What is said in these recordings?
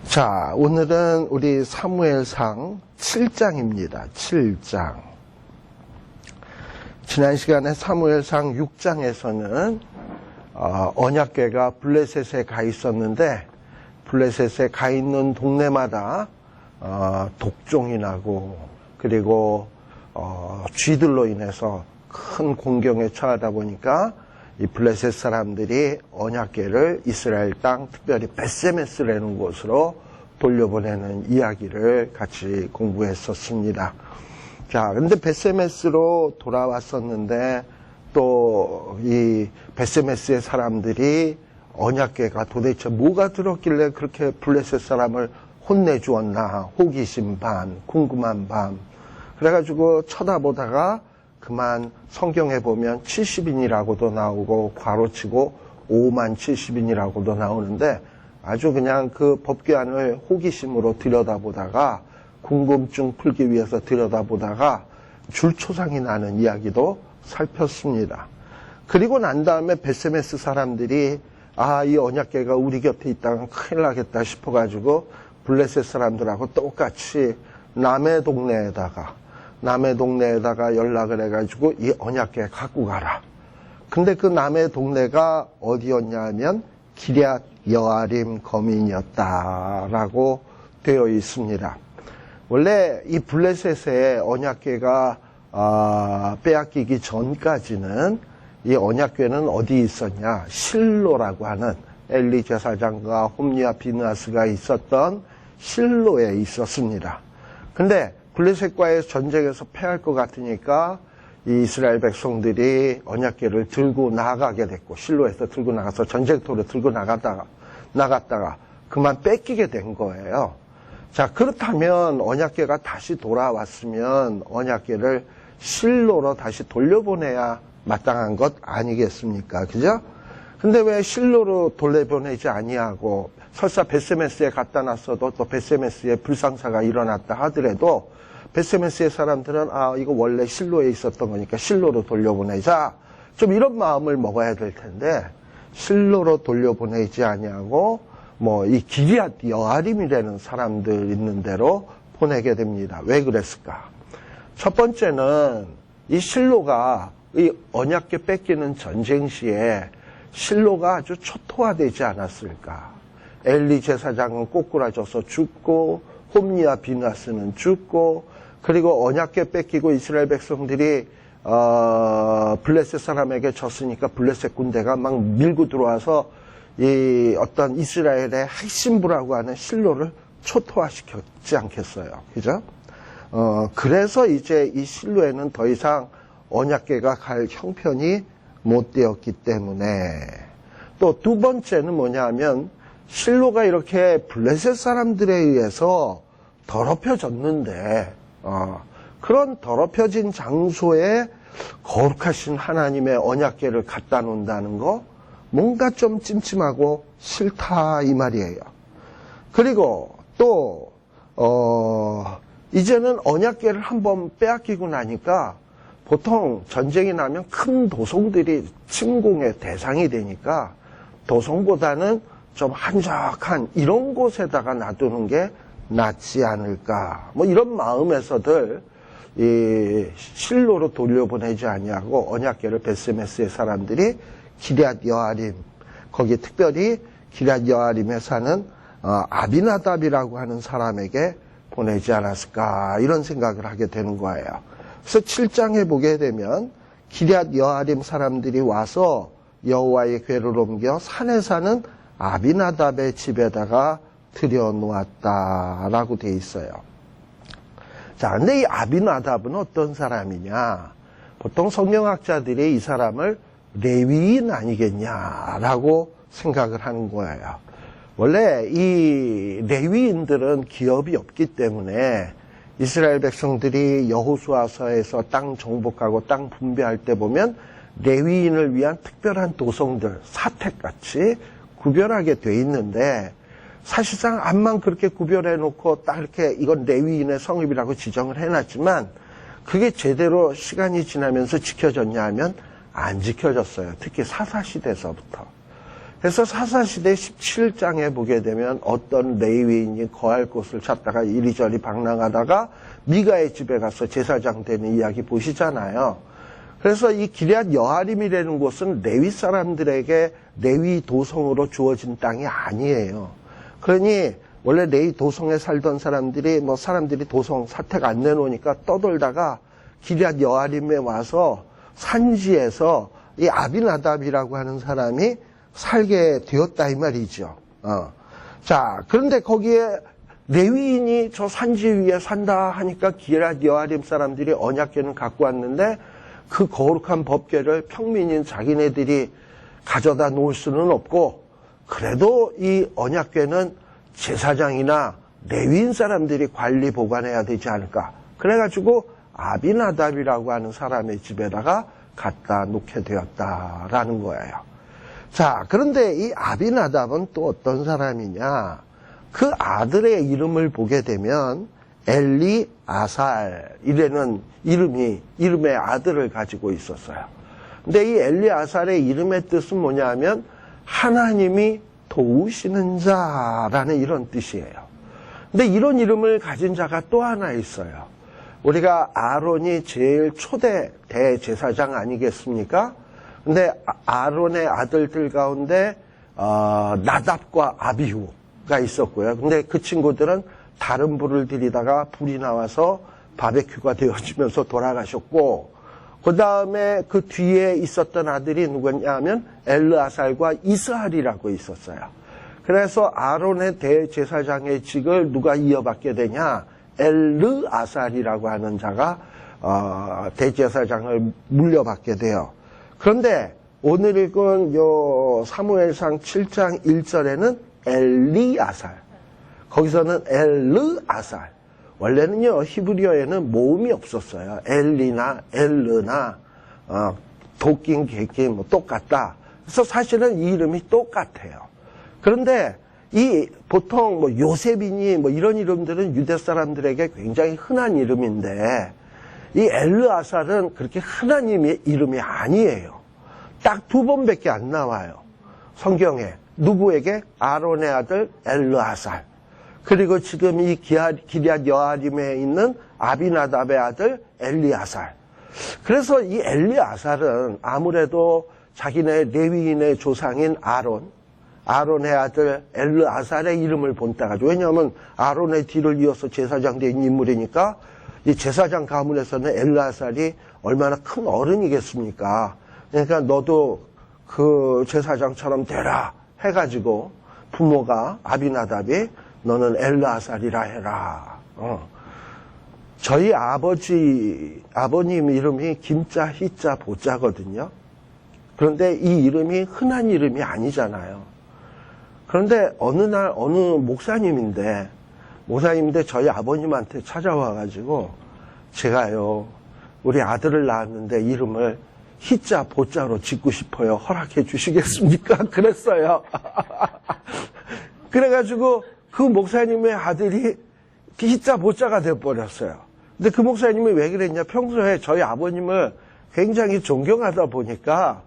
자, 오늘은 우리 사무엘상 7장입니다. 7장. 지난 시간에 사무엘상 6장에서는 언약궤가 블레셋에 가 있었는데 블레셋에 가 있는 동네마다 독종이 나고 그리고 쥐들로 인해서 큰 공경에 처하다 보니까 이 블레셋 사람들이 언약궤를 이스라엘 땅, 특별히 벳세메스라는 곳으로 돌려보내는 이야기를 같이 공부했었습니다. 자, 근데 벳세메스로 돌아왔었는데 또 이 벳세메스의 사람들이 언약궤가 도대체 뭐가 들었길래 그렇게 블레셋 사람을 혼내주었나, 호기심 반, 궁금한 반. 그래가지고 쳐다보다가 그만 성경에 보면 70인이라고도 나오고 괄호치고 5만 70인이라고도 나오는데 아주 그냥 그 법궤안을 호기심으로 들여다보다가 궁금증 풀기 위해서 들여다보다가 줄초상이 나는 이야기도 살폈습니다. 그리고 난 다음에 벳세메스 사람들이 이 언약궤가 우리 곁에 있다가 큰일 나겠다 싶어가지고 블레셋 사람들하고 똑같이 남의 동네에다가 연락을 해가지고 이 언약궤 갖고 가라. 근데 그 남의 동네가 어디였냐 하면 기럇 여아림 거민이었다라고 되어 있습니다. 원래 이 블레셋의 언약궤가 빼앗기기 전까지는 이 언약궤는 어디 있었냐? 실로라고 하는 엘리 제사장과 홈리와 비느하스가 있었던 실로에 있었습니다. 근데 블레셋과의 전쟁에서 패할 것 같으니까 이 이스라엘 백성들이 언약궤를 들고 나가게 됐고 실로에서 들고 나가서 전쟁터로 들고 나갔다가 그만 뺏기게 된 거예요. 자, 그렇다면 언약궤가 다시 돌아왔으면 언약궤를 실로로 다시 돌려보내야 마땅한 것 아니겠습니까? 그죠? 근데 왜 실로로 돌려보내지 아니하고 설사 벳세메스에 갖다 놨어도 또 벳세메스에 불상사가 일어났다 하더라도 벳세메스의 사람들은 이거 원래 실로에 있었던 거니까 실로로 돌려보내자. 좀 이런 마음을 먹어야 될 텐데 실로로 돌려보내지 아니하고 이 기럇 여아림이라는 사람들 있는 대로 보내게 됩니다. 왜 그랬을까? 첫 번째는 이 실로가 이 언약궤 뺏기는 전쟁 시에 실로가 아주 초토화되지 않았을까? 엘리 제사장은 꼬꾸라져서 죽고 홈리와 비느하스는 죽고 그리고 언약궤 뺏기고 이스라엘 백성들이 블레셋 사람에게 졌으니까 블레셋 군대가 막 밀고 들어와서 이 어떤 이스라엘의 핵심부라고 하는 실로를 초토화시켰지 않겠어요. 그죠? 그래서 이제 이 실로에는 더 이상 언약궤가 갈 형편이 못 되었기 때문에 또 두 번째는 뭐냐 하면 실로가 이렇게 블레셋 사람들에 의해서 더럽혀졌는데 그런 더럽혀진 장소에 거룩하신 하나님의 언약궤를 갖다 놓는다는 거 뭔가 좀 찜찜하고 싫다 이 말이에요. 그리고 또 이제는 언약궤를 한번 빼앗기고 나니까 보통 전쟁이 나면 큰 도성들이 침공의 대상이 되니까 도성보다는 좀 한적한 이런 곳에다가 놔두는 게 낫지 않을까. 이런 마음에서들 이 실로로 돌려보내지 아니하고 언약궤를 벳세메스의 사람들이 기럇 여아림, 거기 특별히 기럇 여아림에 사는 아비나답이라고 하는 사람에게 보내지 않았을까 이런 생각을 하게 되는 거예요. 그래서 7장에 보게 되면 기럇 여아림 사람들이 와서 여호와의 궤를 옮겨 산에 사는 아비나답의 집에다가 들여놓았다라고 돼 있어요. 자, 근데 이 아비나답은 어떤 사람이냐? 보통 성경학자들이 이 사람을 레위인 아니겠냐라고 생각을 하는 거예요. 원래 이 레위인들은 기업이 없기 때문에 이스라엘 백성들이 여호수아서에서 땅 정복하고 땅 분배할 때 보면 레위인을 위한 특별한 도성들, 사택같이 구별하게 돼 있는데 사실상 암만 그렇게 구별해 놓고 딱 이렇게 이건 레위인의 성읍이라고 지정을 해놨지만 그게 제대로 시간이 지나면서 지켜졌냐 하면 안 지켜졌어요. 특히 사사시대서부터. 그래서 사사시대 17장에 보게 되면 어떤 레위인이 거할 곳을 찾다가 이리저리 방랑하다가 미가의 집에 가서 제사장 되는 이야기 보시잖아요. 그래서 이 기럇 여아림이라는 곳은 레위 사람들에게 레위 도성으로 주어진 땅이 아니에요. 그러니 원래 레위 도성에 살던 사람들이 사람들이 도성 사택 안 내놓으니까 떠돌다가 기럇 여아림에 와서 산지에서 이 아비나답이라고 하는 사람이 살게 되었다 이 말이죠. 자, 그런데 거기에 레위인이 저 산지 위에 산다 하니까 기럇 여아림 사람들이 언약궤는 갖고 왔는데 그 거룩한 법궤를 평민인 자기네들이 가져다 놓을 수는 없고, 그래도 이 언약궤는 제사장이나 레위인 사람들이 관리 보관해야 되지 않을까. 그래가지고 아비나답이라고 하는 사람의 집에다가 갖다 놓게 되었다라는 거예요. 자, 그런데 이 아비나답은 또 어떤 사람이냐. 그 아들의 이름을 보게 되면 엘리아살이라는 이름의 아들을 가지고 있었어요. 근데 이 엘리아살의 이름의 뜻은 뭐냐면 하나님이 도우시는 자라는 이런 뜻이에요. 근데 이런 이름을 가진 자가 또 하나 있어요. 우리가 아론이 제일 초대 대제사장 아니겠습니까? 근데 아론의 아들들 가운데 나답과 아비후가 있었고요. 근데 그 친구들은 다른 불을 들이다가 불이 나와서 바베큐가 되어지면서 돌아가셨고, 그 다음에 그 뒤에 있었던 아들이 누구냐면 엘르아살과 이스할이라고 있었어요. 그래서 아론의 대제사장의 직을 누가 이어받게 되냐? 엘르아살이라고 하는 자가 대제사장을 물려받게 돼요. 그런데 오늘 읽은 요 사무엘상 7장 1절에는 엘리아살, 거기서는 엘르아살. 원래는요 히브리어에는 모음이 없었어요. 엘리나 엘르나 도끼 개끼 똑같다. 그래서 사실은 이 이름이 똑같아요. 그런데 이 보통 요셉이니 이런 이름들은 유대 사람들에게 굉장히 흔한 이름인데, 이 엘르아살은 그렇게 흔한 이름이 아니에요. 딱 2번밖에 안 나와요. 성경에. 누구에게? 아론의 아들 엘르아살. 그리고 지금 이 기럇 여아림에 있는 아비나답의 아들 엘리아살. 그래서 이 엘리아살은 아무래도 자기네 레위인의 조상인 아론의 아들 엘르아살의 이름을 본따가지고, 왜냐하면 아론의 뒤를 이어서 제사장 된 인물이니까 이 제사장 가문에서는 엘르아살이 얼마나 큰 어른이겠습니까? 그러니까 너도 그 제사장처럼 되라 해가지고 부모가 아비나답이 너는 엘르아살이라 해라. 저희 아버님 이름이 김자, 희자, 보자거든요. 그런데 이 이름이 흔한 이름이 아니잖아요. 그런데 어느 날 어느 목사님인데 저희 아버님한테 찾아와가지고 제가요 우리 아들을 낳았는데 이름을 희자, 보자로 짓고 싶어요. 허락해 주시겠습니까? 그랬어요. 그래가지고 그 목사님의 아들이 희자, 보자가 되어버렸어요. 근데 그 목사님이 왜 그랬냐, 평소에 저희 아버님을 굉장히 존경하다 보니까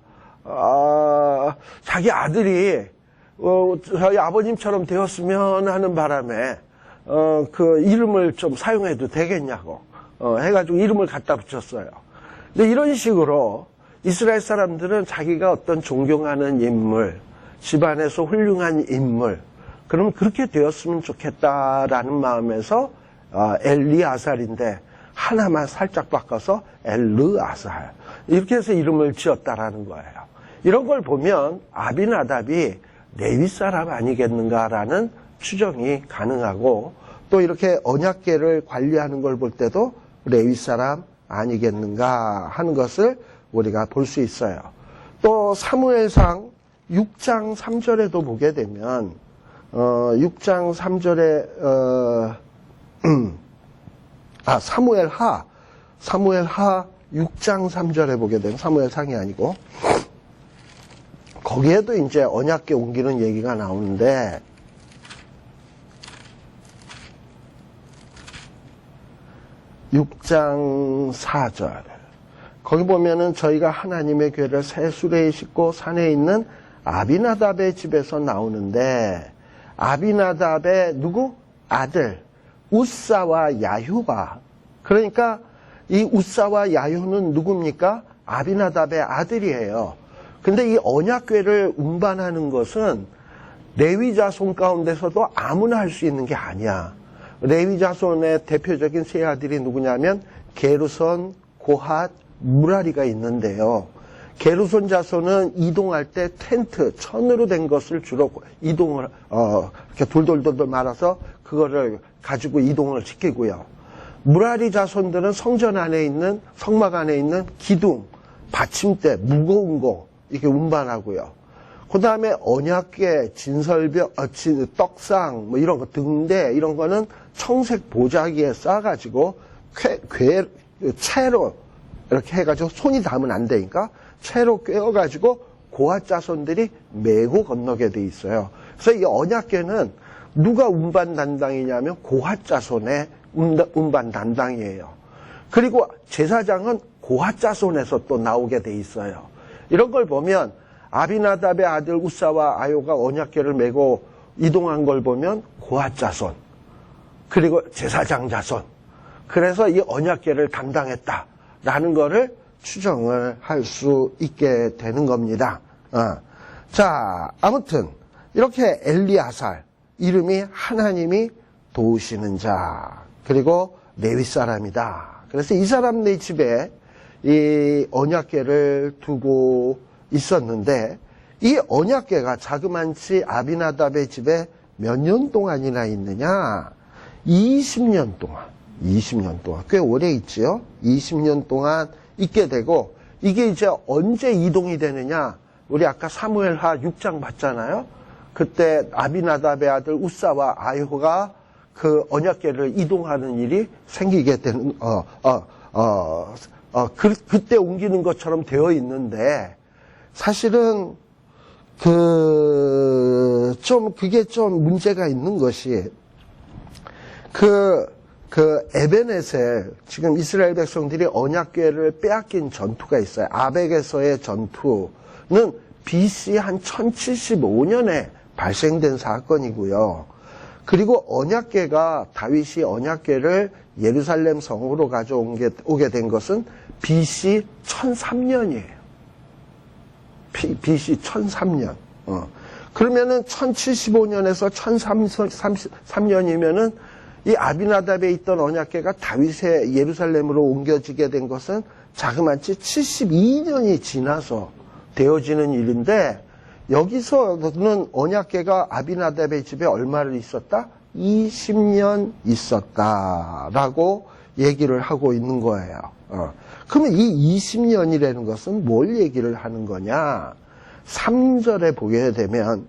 자기 아들이 저희 아버님처럼 되었으면 하는 바람에 그 이름을 좀 사용해도 되겠냐고 해가지고 이름을 갖다 붙였어요. 근데 이런 식으로 이스라엘 사람들은 자기가 어떤 존경하는 인물, 집안에서 훌륭한 인물, 그럼 그렇게 되었으면 좋겠다라는 마음에서 엘리아살인데 하나만 살짝 바꿔서 엘르아살, 이렇게 해서 이름을 지었다라는 거예요. 이런 걸 보면 아비나답이 레위 사람 아니겠는가라는 추정이 가능하고, 또 이렇게 언약궤를 관리하는 걸 볼 때도 레위 사람 아니겠는가 하는 것을 우리가 볼 수 있어요. 또 사무엘상 6장 3절에도 보게 되면 6장 3절에 사무엘하 6장 3절에 보게 되면, 사무엘상이 아니고 거기에도 이제 언약궤 옮기는 얘기가 나오는데, 6장 4절 거기 보면은 저희가 하나님의 궤를 새 수레에 싣고 산에 있는 아비나답의 집에서 나오는데, 아비나답의 누구? 아들 우사와 야휴가, 그러니까 이 우사와 야휴는 누굽니까? 아비나답의 아들이에요. 근데 이 언약궤를 운반하는 것은 레위 자손 가운데서도 아무나 할 수 있는 게 아니야. 레위 자손의 대표적인 세 아들이 누구냐면 게르손, 고핫, 무라리가 있는데요. 게르손 자손은 이동할 때 텐트, 천으로 된 것을 주로 이동을 이렇게 돌돌돌 말아서 그거를 가지고 이동을 시키고요. 무라리 자손들은 성전 안에 있는, 성막 안에 있는 기둥, 받침대, 무거운 거 이렇게 운반하고요. 그 다음에 언약궤, 진설벽, 떡상, 뭐 이런 거, 등대 이런 거는 청색 보자기에 싸가지고 채로 이렇게 해가지고 손이 닿으면 안 되니까 채로 꿰어가지고 고핫 자손들이 메고 건너게 돼 있어요. 그래서 이 언약궤는 누가 운반 담당이냐면 고핫 자손의 운반 담당이에요. 그리고 제사장은 고핫 자손에서 또 나오게 돼 있어요. 이런 걸 보면 아비나답의 아들 우사와 아요가 언약궤를 메고 이동한 걸 보면 고핫 자손, 그리고 제사장 자손, 그래서 이 언약궤를 담당했다라는 거를 추정을 할 수 있게 되는 겁니다. 자, 아무튼 이렇게 엘리아살, 이름이 하나님이 도우시는 자, 그리고 레위 사람이다. 그래서 이 사람네 집에 이 언약궤를 두고 있었는데, 이 언약궤가 자그만치 아비나답의 집에 몇 년 동안이나 있느냐? 20년 동안. 20년 동안. 꽤 오래 있지요? 20년 동안 있게 되고, 이게 이제 언제 이동이 되느냐? 우리 아까 사무엘하 6장 봤잖아요? 그때 아비나답의 아들 우사와 아이호가 그 언약궤를 이동하는 일이 생기게 되는, 그때 옮기는 것처럼 되어 있는데, 사실은 그게 좀 문제가 있는 것이, 에베넷에 지금 이스라엘 백성들이 언약궤를 빼앗긴 전투가 있어요. 아벡에서의 전투는 BC 한 1075년에 발생된 사건이고요. 그리고 언약궤가, 다윗이 언약궤를 예루살렘 성으로 가져오게 된 것은 BC 1003년이에요. BC 1003년. 그러면은 1075년에서 1003년이면은 이 아비나답에 있던 언약궤가 다윗의 예루살렘으로 옮겨지게 된 것은 자그마치 72년이 지나서 되어지는 일인데, 여기서는 언약궤가 아비나답의 집에 얼마를 있었다? 20년 있었다라고 얘기를 하고 있는 거예요. 그러면 이 20년이라는 것은 뭘 얘기를 하는 거냐? 3절에 보게 되면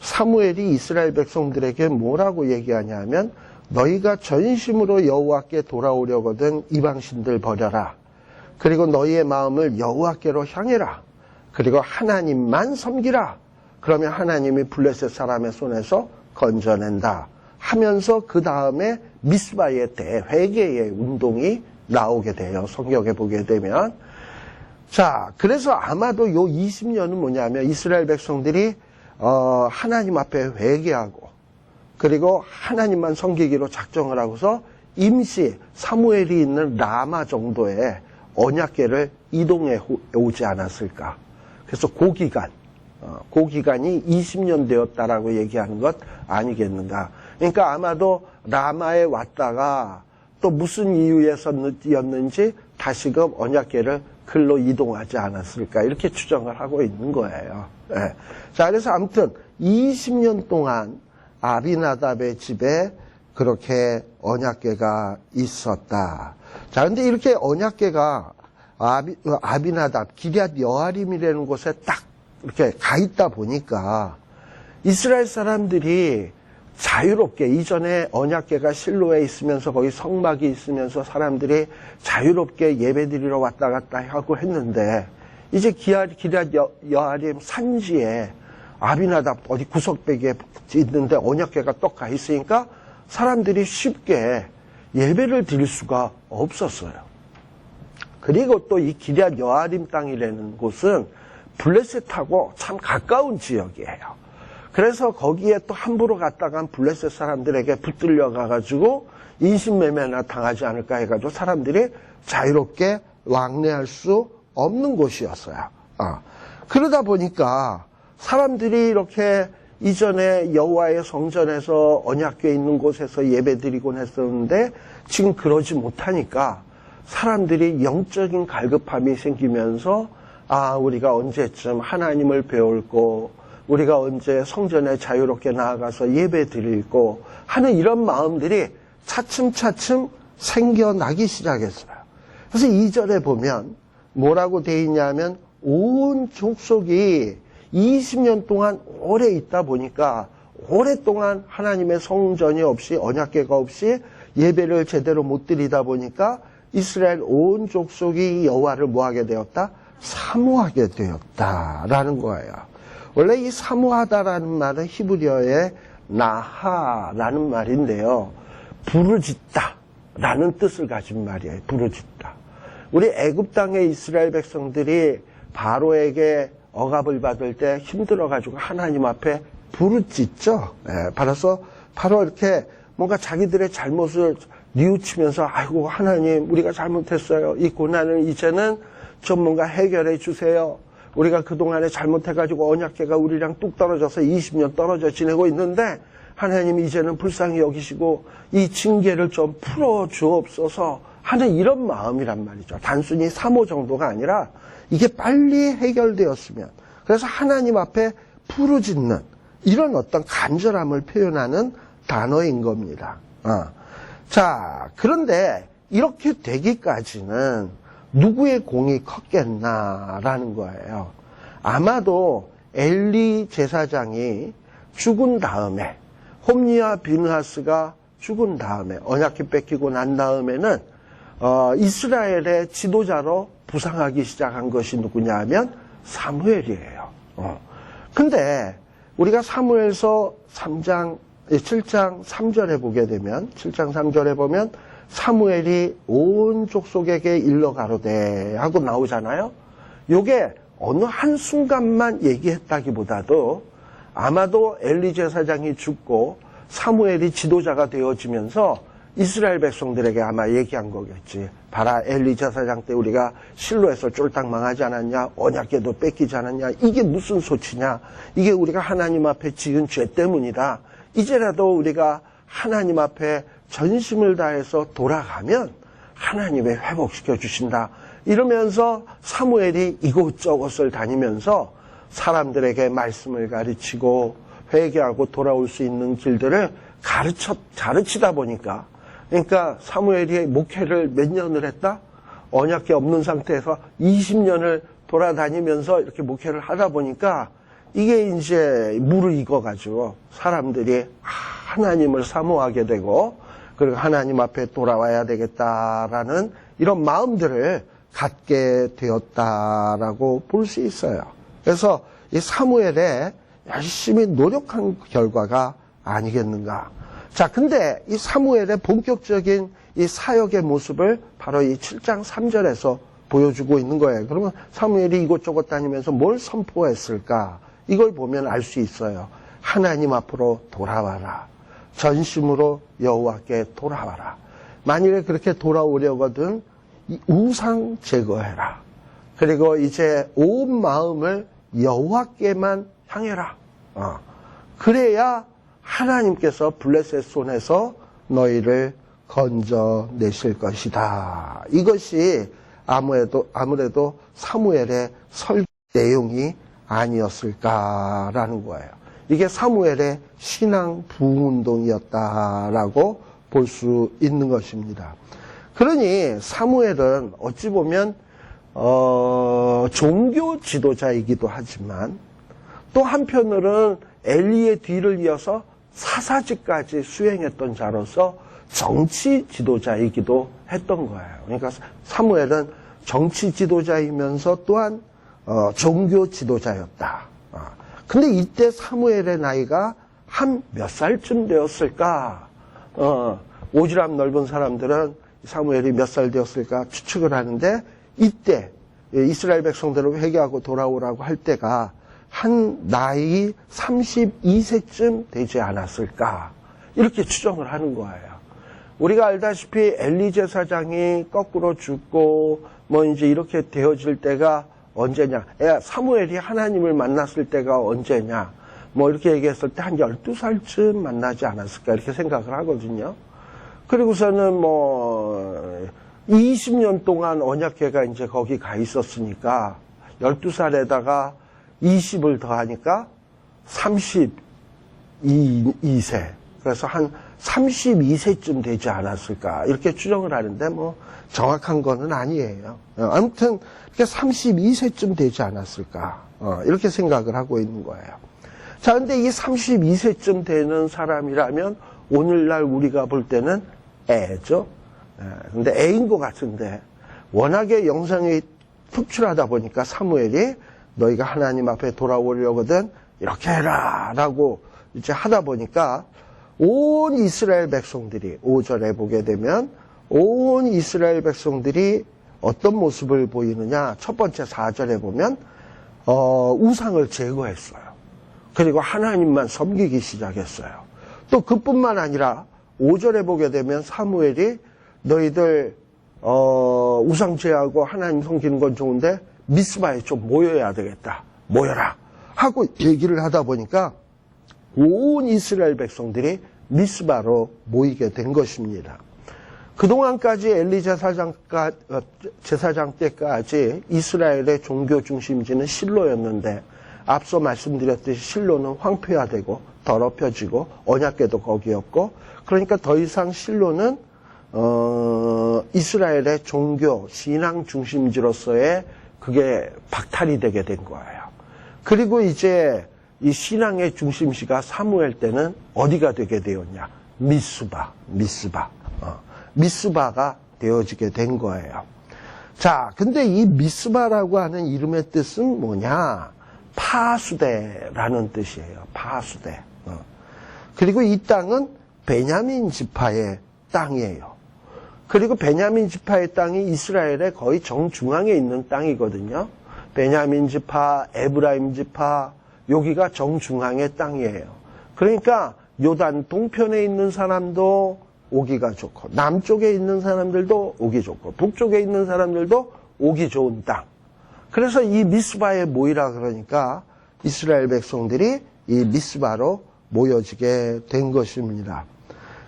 사무엘이 이스라엘 백성들에게 뭐라고 얘기하냐면, 너희가 전심으로 여호와께 돌아오려거든 이방신들 버려라. 그리고 너희의 마음을 여호와께로 향해라. 그리고 하나님만 섬기라. 그러면 하나님이 블레셋 사람의 손에서 건져낸다 하면서 그 다음에 미스바의 대회개의 운동이 나오게 돼요. 성경에 보게 되면. 자, 그래서 아마도 요 20년은 뭐냐면 이스라엘 백성들이 하나님 앞에 회개하고, 그리고 하나님만 섬기기로 작정을 하고서 임시 사무엘이 있는 라마 정도의 언약궤를 이동해 오지 않았을까. 그래서 고기간이 20년 되었다라고 얘기하는 것 아니겠는가. 그러니까 아마도 라마에 왔다가 또 무슨 이유에서였는지 다시금 언약궤를 글로 이동하지 않았을까, 이렇게 추정을 하고 있는 거예요. 네. 자, 그래서 아무튼 20년 동안 아비나답의 집에 그렇게 언약궤가 있었다. 자, 근데 이렇게 언약궤가 아비나답, 기럇 여아림이라는 곳에 딱 이렇게 가 있다 보니까 이스라엘 사람들이 자유롭게, 이전에 언약궤가 실로에 있으면서 거기 성막이 있으면서 사람들이 자유롭게 예배드리러 왔다 갔다 하고 했는데, 이제 기럇 여아림 산지에 아비나답 어디 구석배기에 있는데 언약궤가 떡 가 있으니까 사람들이 쉽게 예배를 드릴 수가 없었어요. 그리고 또 이 기럇 여아림 땅이라는 곳은 블레셋하고 참 가까운 지역이에요. 그래서 거기에 또 함부로 갔다간 블레셋 사람들에게 붙들려 가가지고 인신매매나 당하지 않을까 해가지고 사람들이 자유롭게 왕래할 수 없는 곳이었어요. 그러다 보니까 사람들이 이렇게 이전에 여호와의 성전에서 언약궤 있는 곳에서 예배드리곤 했었는데 지금 그러지 못하니까 사람들이 영적인 갈급함이 생기면서 우리가 언제쯤 하나님을 배울고 우리가 언제 성전에 자유롭게 나아가서 예배드리고 하는 이런 마음들이 차츰차츰 생겨나기 시작했어요. 그래서 2절에 보면 뭐라고 돼 있냐면 온 족속이 20년 동안 오래 있다 보니까 오랫동안 하나님의 성전이 없이 언약궤가 없이 예배를 제대로 못 드리다 보니까 이스라엘 온 족속이 여호와를 뭐하게 되었다? 사모하게 되었다라는 거예요. 원래 이 사모하다라는 말은 히브리어의 나하라는 말인데요. 부르짖다라는 뜻을 가진 말이에요. 부르짖다. 우리 애굽 땅의 이스라엘 백성들이 바로에게 억압을 받을 때 힘들어가지고 하나님 앞에 부르짖죠. 바로 이렇게 뭔가 자기들의 잘못을 뉘우치면서 아이고 하나님 우리가 잘못했어요. 이 고난을 이제는 좀 뭔가 해결해 주세요. 우리가 그동안에 잘못해가지고 언약궤가 우리랑 뚝 떨어져서 20년 떨어져 지내고 있는데 하나님 이제는 불쌍히 여기시고 이 징계를 좀 풀어주옵소서 하는 이런 마음이란 말이죠. 단순히 사모 정도가 아니라 이게 빨리 해결되었으면 그래서 하나님 앞에 부르짖는 이런 어떤 간절함을 표현하는 단어인 겁니다. 자, 그런데 이렇게 되기까지는 누구의 공이 컸겠나라는 거예요. 아마도 엘리 제사장이 죽은 다음에 홈리와 비느하스가 죽은 다음에 언약궤 뺏기고 난 다음에는 이스라엘의 지도자로 부상하기 시작한 것이 누구냐 하면 사무엘이에요. 근데 우리가 사무엘서 7장 3절에 보게 되면 7장 3절에 보면 사무엘이 온 족속에게 일러 가로되 하고 나오잖아요. 요게 어느 한순간만 얘기했다기보다도 아마도 엘리 제사장이 죽고 사무엘이 지도자가 되어지면서 이스라엘 백성들에게 아마 얘기한 거겠지. 봐라, 엘리 제사장 때 우리가 실로에서 쫄딱 망하지 않았냐? 언약궤도 뺏기지 않았냐? 이게 무슨 소치냐? 이게 우리가 하나님 앞에 지은 죄 때문이다. 이제라도 우리가 하나님 앞에 전심을 다해서 돌아가면 하나님이 회복시켜 주신다. 이러면서 사무엘이 이곳저곳을 다니면서 사람들에게 말씀을 가르치고 회개하고 돌아올 수 있는 길들을 가르치다 보니까 그러니까 사무엘이 목회를 몇 년을 했다? 언약궤 없는 상태에서 20년을 돌아다니면서 이렇게 목회를 하다 보니까 이게 이제 무르익어가지고 사람들이 하나님을 사모하게 되고 그리고 하나님 앞에 돌아와야 되겠다라는 이런 마음들을 갖게 되었다라고 볼 수 있어요. 그래서 이 사무엘의 열심히 노력한 결과가 아니겠는가. 자, 근데 이 사무엘의 본격적인 이 사역의 모습을 바로 이 7장 3절에서 보여주고 있는 거예요. 그러면 사무엘이 이곳저곳 다니면서 뭘 선포했을까? 이걸 보면 알 수 있어요. 하나님 앞으로 돌아와라. 전심으로 여호와께 돌아와라. 만일에 그렇게 돌아오려거든 이 우상 제거해라. 그리고 이제 온 마음을 여호와께만 향해라. 그래야 하나님께서 블레셋 손에서 너희를 건져내실 것이다. 이것이 아무래도 사무엘의 설교 내용이 아니었을까라는 거예요. 이게 사무엘의 신앙 부흥운동이었다라고 볼 수 있는 것입니다. 그러니 사무엘은 어찌 보면 종교 지도자이기도 하지만 또 한편으로는 엘리의 뒤를 이어서 사사직까지 수행했던 자로서 정치 지도자이기도 했던 거예요. 그러니까 사무엘은 정치 지도자이면서 또한 종교 지도자였다. 근데 이때 사무엘의 나이가 한 몇 살쯤 되었을까? 오지랖 넓은 사람들은 사무엘이 몇 살 되었을까 추측을 하는데 이때 이스라엘 백성들을 회개하고 돌아오라고 할 때가 한 나이 32세쯤 되지 않았을까 이렇게 추정을 하는 거예요. 우리가 알다시피 엘리 제사장이 거꾸로 죽고 뭐 이제 이렇게 되어질 때가 언제냐, 사무엘이 하나님을 만났을 때가 언제냐, 뭐 이렇게 얘기했을 때 한 12살쯤 만나지 않았을까 이렇게 생각을 하거든요. 그리고서는 뭐 20년 동안 언약궤가 이제 거기 가 있었으니까 12살에다가 20을 더하니까 32세. 그래서 한 32세쯤 되지 않았을까 이렇게 추정을 하는데 뭐 정확한 거는 아니에요. 아무튼 이렇게 32세쯤 되지 않았을까 이렇게 생각을 하고 있는 거예요. 자, 근데 이 32세쯤 되는 사람이라면 오늘날 우리가 볼 때는 애죠. 근데 애인 것 같은데 워낙에 영성이 특출하다 보니까 사무엘이 너희가 하나님 앞에 돌아오려거든 이렇게 해라 라고 이제 하다 보니까 온 이스라엘 백성들이 5절에 보게 되면 온 이스라엘 백성들이 어떤 모습을 보이느냐, 첫 번째 4절에 보면 우상을 제거했어요. 그리고 하나님만 섬기기 시작했어요. 또 그뿐만 아니라 5절에 보게 되면 사무엘이 너희들 우상 제하고 하나님 섬기는 건 좋은데 미스바에 좀 모여야 되겠다. 모여라 하고 얘기를 하다 보니까 온 이스라엘 백성들이 미스바로 모이게 된 것입니다. 그동안까지 엘리 제사장 때까지 이스라엘의 종교 중심지는 실로였는데 앞서 말씀드렸듯이 실로는 황폐화되고 더럽혀지고 언약궤도 거기였고, 그러니까 더 이상 실로는 이스라엘의 종교 신앙 중심지로서의 그게 박탈이 되게 된 거예요. 그리고 이제 이 신앙의 중심지가 사무엘 때는 어디가 되게 되었냐? 미스바가 되어지게 된 거예요. 자, 근데 이 미스바라고 하는 이름의 뜻은 뭐냐? 파수대라는 뜻이에요. 파수대. 그리고 이 땅은 베냐민 지파의 땅이에요. 그리고 베냐민 지파의 땅이 이스라엘의 거의 정중앙에 있는 땅이거든요. 베냐민 지파, 에브라임 지파, 여기가 정중앙의 땅이에요. 그러니까 요단 동편에 있는 사람도 오기가 좋고, 남쪽에 있는 사람들도 오기 좋고, 북쪽에 있는 사람들도 오기 좋은 땅. 그래서 이 미스바에 모이라 그러니까 이스라엘 백성들이 이 미스바로 모여지게 된 것입니다.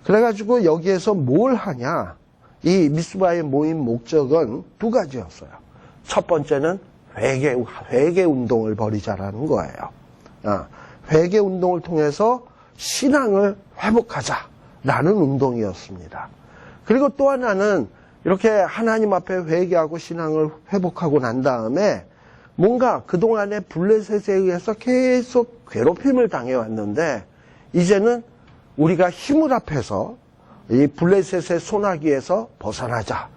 그래가지고 여기에서 뭘 하냐? 이 미스바에 모인 목적은 두 가지였어요. 첫 번째는 회개 운동을 벌이자라는 거예요. 회개 운동을 통해서 신앙을 회복하자라는 운동이었습니다. 그리고 또 하나는 이렇게 하나님 앞에 회개하고 신앙을 회복하고 난 다음에 뭔가 그동안에 블레셋에 의해서 계속 괴롭힘을 당해왔는데 이제는 우리가 힘을 합해서 이 블레셋의 소나기에서 벗어나자.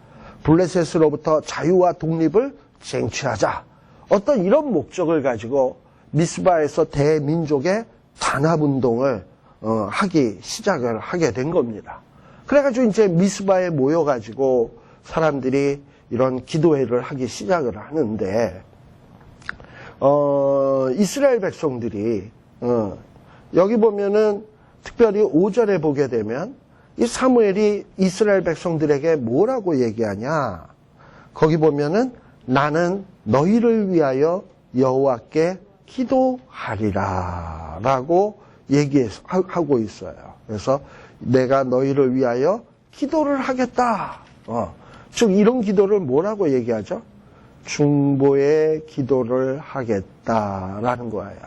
블레셋으로부터 자유와 독립을 쟁취하자. 어떤 이런 목적을 가지고 미스바에서 대민족의 단합운동을 시작을 하게 된 겁니다. 그래가지고 이제 미스바에 모여가지고 사람들이 이런 기도회를 하기 시작을 하는데, 이스라엘 백성들이, 여기 보면은 특별히 5절에 보게 되면 이 사무엘이 이스라엘 백성들에게 뭐라고 얘기하냐? 거기 보면은 나는 너희를 위하여 여호와께 기도하리라 라고 얘기하고 있어요. 그래서 내가 너희를 위하여 기도를 하겠다. 즉 이런 기도를 뭐라고 얘기하죠? 중보의 기도를 하겠다라는 거예요.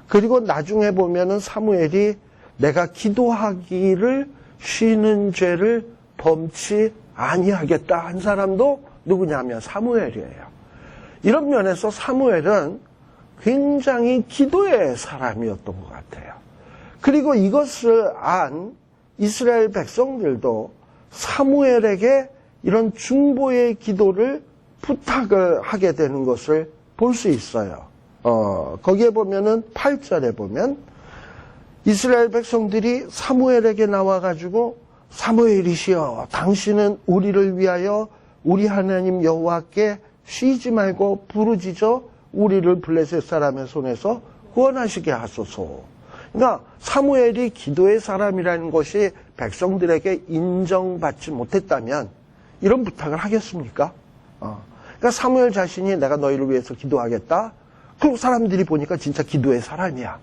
그리고 나중에 보면은 사무엘이 내가 기도하기를 쉬는 죄를 범치 아니하겠다 한 사람도 누구냐면 사무엘이에요. 이런 면에서 사무엘은 굉장히 기도의 사람이었던 것 같아요. 그리고 이것을 안 이스라엘 백성들도 사무엘에게 이런 중보의 기도를 부탁을 하게 되는 것을 볼 수 있어요. 거기에 보면은 8절에 보면 이스라엘 백성들이 사무엘에게 나와가지고 사무엘이시여 당신은 우리를 위하여 우리 하나님 여호와께 쉬지 말고 부르짖어 우리를 블레셋 사람의 손에서 구원하시게 하소서. 그러니까 사무엘이 기도의 사람이라는 것이 백성들에게 인정받지 못했다면 이런 부탁을 하겠습니까? 그러니까 사무엘 자신이 내가 너희를 위해서 기도하겠다. 그리고 사람들이 보니까 진짜 기도의 사람이야.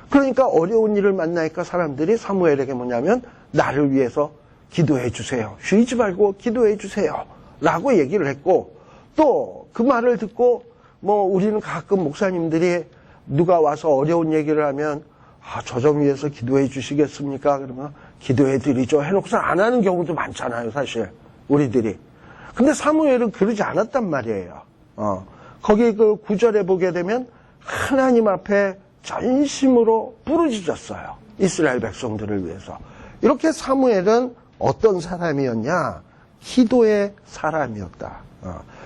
그러니까 어려운 일을 만나니까 사람들이 사무엘에게 뭐냐면 나를 위해서 기도해 주세요. 쉬지 말고 기도해 주세요. 라고 얘기를 했고, 또 그 말을 듣고 우리는 가끔 목사님들이 누가 와서 어려운 얘기를 하면 저 점 위해서 기도해 주시겠습니까? 그러면 기도해 드리죠. 해놓고서 안 하는 경우도 많잖아요, 사실 우리들이. 근데 사무엘은 그러지 않았단 말이에요. 거기 그 9절에 보게 되면 하나님 앞에 전심으로 부르짖었어요. 이스라엘 백성들을 위해서. 이렇게 사무엘은 어떤 사람이었냐? 기도의 사람이었다.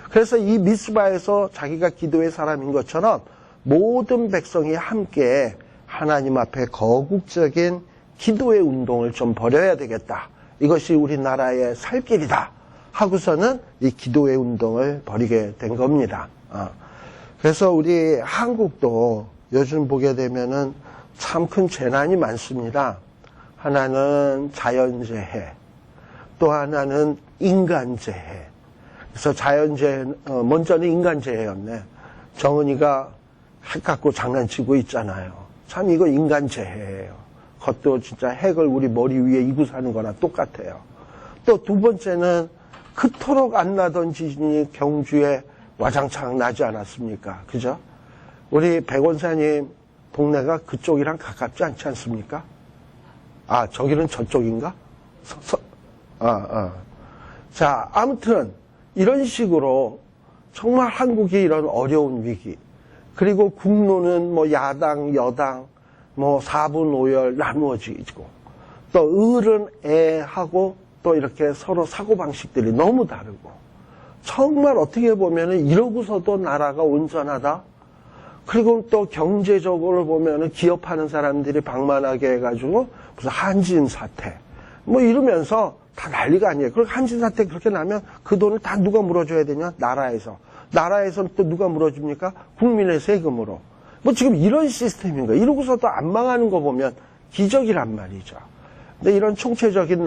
그래서 이 미스바에서 자기가 기도의 사람인 것처럼 모든 백성이 함께 하나님 앞에 거국적인 기도의 운동을 좀 벌여야 되겠다. 이것이 우리나라의 살 길이다. 하고서는 이 기도의 운동을 벌이게 된 겁니다. 그래서 우리 한국도 요즘 보게 되면은 참 큰 재난이 많습니다. 하나는 자연재해, 또 하나는 인간재해. 그래서 자연재해, 먼저는 인간재해였네. 정은이가 핵 갖고 장난치고 있잖아요. 참 이거 인간재해예요. 그것도 진짜 핵을 우리 머리 위에 이고 사는 거나 똑같아요. 또 두 번째는 그토록 안 나던 지진이 경주에 와장창 나지 않았습니까? 그죠? 우리 백원사님 동네가 그쪽이랑 가깝지 않지 않습니까? 저기는 저쪽인가? 자, 아무튼 이런 식으로 정말 한국이 이런 어려운 위기, 그리고 국론은 야당, 여당, 4분 5열 나누어지고, 또 을은 애하고 또 이렇게 서로 사고방식들이 너무 다르고, 정말 어떻게 보면은 이러고서도 나라가 온전하다? 그리고 또 경제적으로 보면은 기업하는 사람들이 방만하게 해가지고 무슨 한진 사태, 이러면서 다 난리가 아니에요. 그리고 한진 사태 그렇게 나면 그 돈을 다 누가 물어줘야 되냐? 나라에서는 또 누가 물어줍니까? 국민의 세금으로. 지금 이런 시스템인 거예요. 이러고서도 안 망하는 거 보면 기적이란 말이죠. 근데 이런 총체적인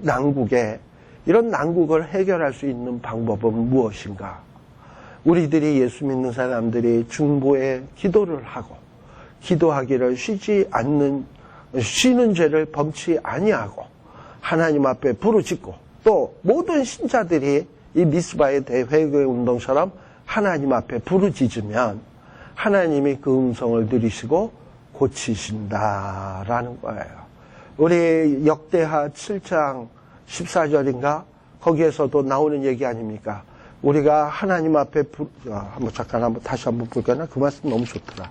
난국에 이런 난국을 해결할 수 있는 방법은 무엇인가? 우리들이 예수 믿는 사람들이 중보에 기도를 하고, 기도하기를 쉬는 죄를 범치 아니하고, 하나님 앞에 부르짖고, 또 모든 신자들이 이 미스바의 대회개 운동처럼 하나님 앞에 부르짖으면 하나님이 그 음성을 들으시고 고치신다라는 거예요. 우리 역대하 7장 14절인가? 거기에서도 나오는 얘기 아닙니까? 우리가 하나님 앞에 다시 한번 볼까나? 그 말씀 너무 좋더라.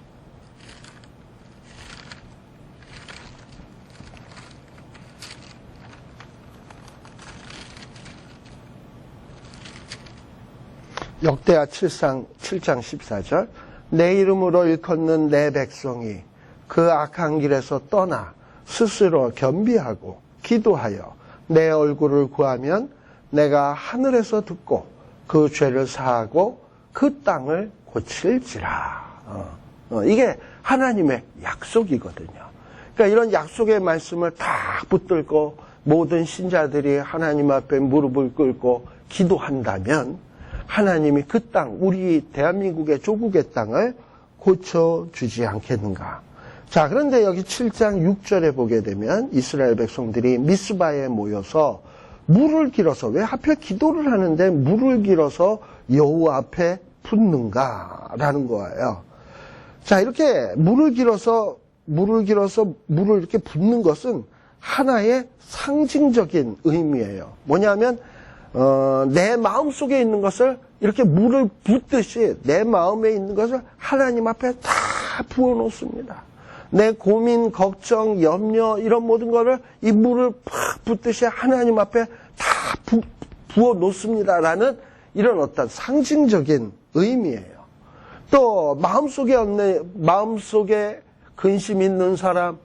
역대하 7장 14절. 내 이름으로 일컫는 내 백성이 그 악한 길에서 떠나 스스로 겸비하고 기도하여 내 얼굴을 구하면 내가 하늘에서 듣고 그 죄를 사하고 그 땅을 고칠지라. 이게 하나님의 약속이거든요. 그러니까 이런 약속의 말씀을 다 붙들고 모든 신자들이 하나님 앞에 무릎을 꿇고 기도한다면 하나님이 그 땅, 우리 대한민국의 조국의 땅을 고쳐주지 않겠는가. 자, 그런데 여기 7장 6절에 보게 되면 이스라엘 백성들이 미스바에 모여서 물을 길어서, 왜 하필 기도를 하는데 물을 길어서 여호와 앞에 붓는가라는 거예요. 자, 이렇게 물을 길어서 물을 이렇게 붓는 것은 하나의 상징적인 의미예요. 뭐냐면 내 마음속에 있는 것을 이렇게 물을 붓듯이 내 마음에 있는 것을 하나님 앞에 다 부어놓습니다. 내 고민, 걱정, 염려 이런 모든 거를 이 물을 팍 붓듯이 하나님 앞에 다 부어놓습니다라는 이런 어떤 상징적인 의미예요. 또 마음속에 근심 있는 사람,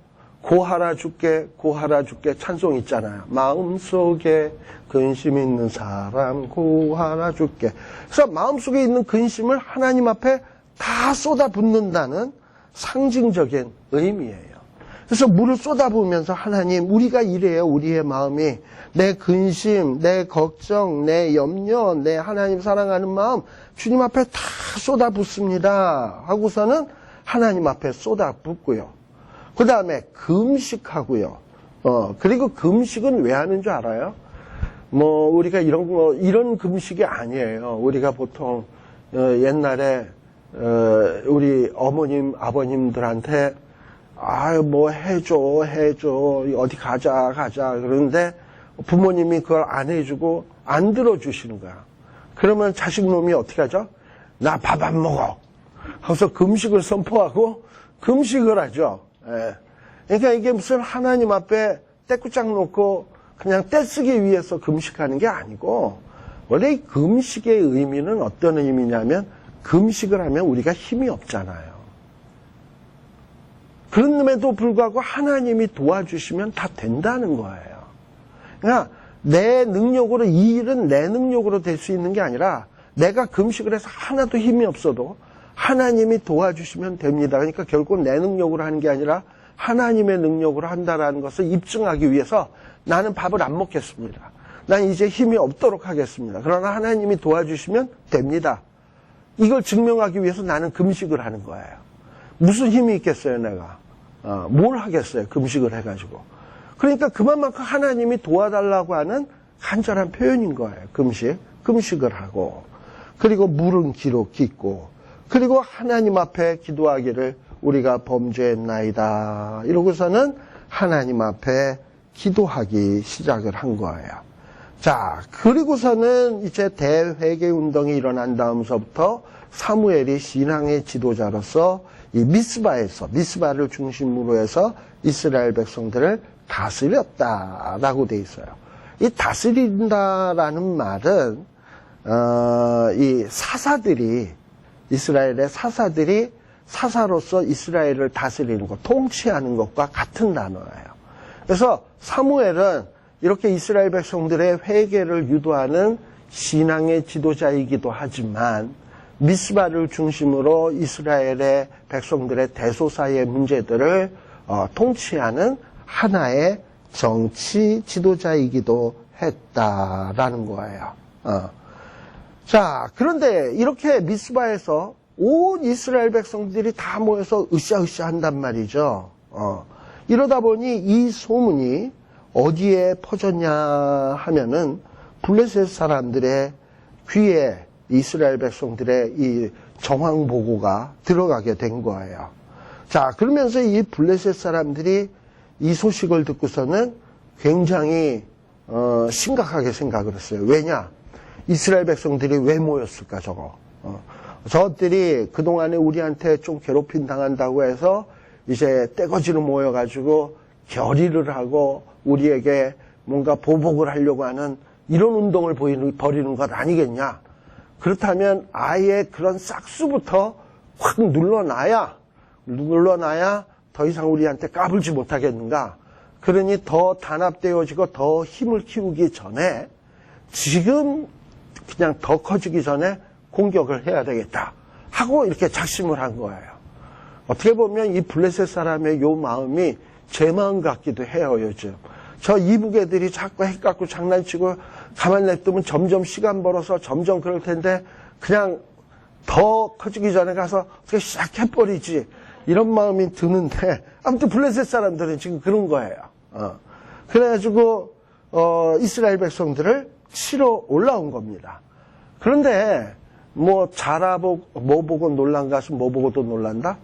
고하라 주께 고하라 주께 찬송 있잖아요. 마음속에 근심 있는 사람 고하라 주께. 그래서 마음속에 있는 근심을 하나님 앞에 다 쏟아붓는다는 상징적인 의미예요. 그래서 물을 쏟아부으면서 하나님 우리가 이래요. 우리의 마음이 내 근심, 내 걱정, 내 염려, 내 하나님 사랑하는 마음 주님 앞에 다 쏟아붓습니다 하고서는 하나님 앞에 쏟아붓고요. 그 다음에 금식하고요. 그리고 금식은 왜 하는 줄 알아요? 우리가 이런 금식이 아니에요. 우리가 보통 옛날에 우리 어머님 아버님들한테 해줘 어디 가자 그러는데 부모님이 그걸 안 해주고 안 들어주시는 거야. 그러면 자식놈이 어떻게 하죠? 나 밥 안 먹어 하고서 금식을 선포하고 금식을 하죠. 예. 그러니까 이게 무슨 하나님 앞에 떼꾸짝 놓고 그냥 떼쓰기 위해서 금식하는 게 아니고, 원래 이 금식의 의미는 어떤 의미냐면 금식을 하면 우리가 힘이 없잖아요. 그럼에도 불구하고 하나님이 도와주시면 다 된다는 거예요. 그러니까 내 능력으로, 이 일은 내 능력으로 될 수 있는 게 아니라 내가 금식을 해서 하나도 힘이 없어도 하나님이 도와주시면 됩니다. 그러니까 결국 내 능력으로 하는 게 아니라 하나님의 능력으로 한다는 것을 입증하기 위해서 나는 밥을 안 먹겠습니다. 난 이제 힘이 없도록 하겠습니다. 그러나 하나님이 도와주시면 됩니다. 이걸 증명하기 위해서 나는 금식을 하는 거예요. 무슨 힘이 있겠어요, 내가? 뭘 하겠어요, 금식을 해가지고. 그러니까 그만큼 하나님이 도와달라고 하는 간절한 표현인 거예요, 금식을 하고. 그리고 물은 기록 깃고, 그리고 하나님 앞에 기도하기를 우리가 범죄했나이다 이러고서는 하나님 앞에 기도하기 시작을 한 거예요. 자, 그리고서는 이제 대회개 운동이 일어난 다음서부터 사무엘이 신앙의 지도자로서 이 미스바를 중심으로 해서 이스라엘 백성들을 다스렸다라고 돼 있어요. 이 다스린다라는 말은 이 이스라엘의 사사들이 사사로서 이스라엘을 다스리는 것, 통치하는 것과 같은 단어예요. 그래서 사무엘은 이렇게 이스라엘 백성들의 회개를 유도하는 신앙의 지도자이기도 하지만 미스바를 중심으로 이스라엘의 백성들의 대소사의 문제들을 통치하는 하나의 정치 지도자이기도 했다라는 거예요. 자, 그런데 이렇게 미스바에서 온 이스라엘 백성들이 다 모여서 으쌰으쌰 한단 말이죠. 이러다 보니 이 소문이 어디에 퍼졌냐 하면은 블레셋 사람들의 귀에 이스라엘 백성들의 이 정황 보고가 들어가게 된 거예요. 자, 그러면서 이 블레셋 사람들이 이 소식을 듣고서는 굉장히 심각하게 생각을 했어요. 왜냐? 이스라엘 백성들이 왜 모였을까, 저거. 저들이 그동안에 우리한테 좀 괴롭힘 당한다고 해서 이제 떼거지로 모여가지고 결의를 하고 우리에게 뭔가 보복을 하려고 하는 이런 운동을 벌이는 것 아니겠냐. 그렇다면 아예 그런 싹수부터 확 눌러놔야 더 이상 우리한테 까불지 못하겠는가. 그러니 더 단합되어지고 더 힘을 키우기 전에 지금 그냥 더 커지기 전에 공격을 해야 되겠다 하고 이렇게 작심을 한 거예요. 어떻게 보면 이 블레셋 사람의 요 마음이 제 마음 같기도 해요. 요즘 저 이북 애들이 자꾸 핵 갖고 장난치고 가만 냅두면 점점 시간 벌어서 점점 그럴 텐데 그냥 더 커지기 전에 가서 어떻게 시작해버리지 이런 마음이 드는데, 아무튼 블레셋 사람들은 지금 그런 거예요. 그래가지고 이스라엘 백성들을 치러 올라온 겁니다. 그런데 뭐 보고 놀란 가수 뭐 보고도 놀란다?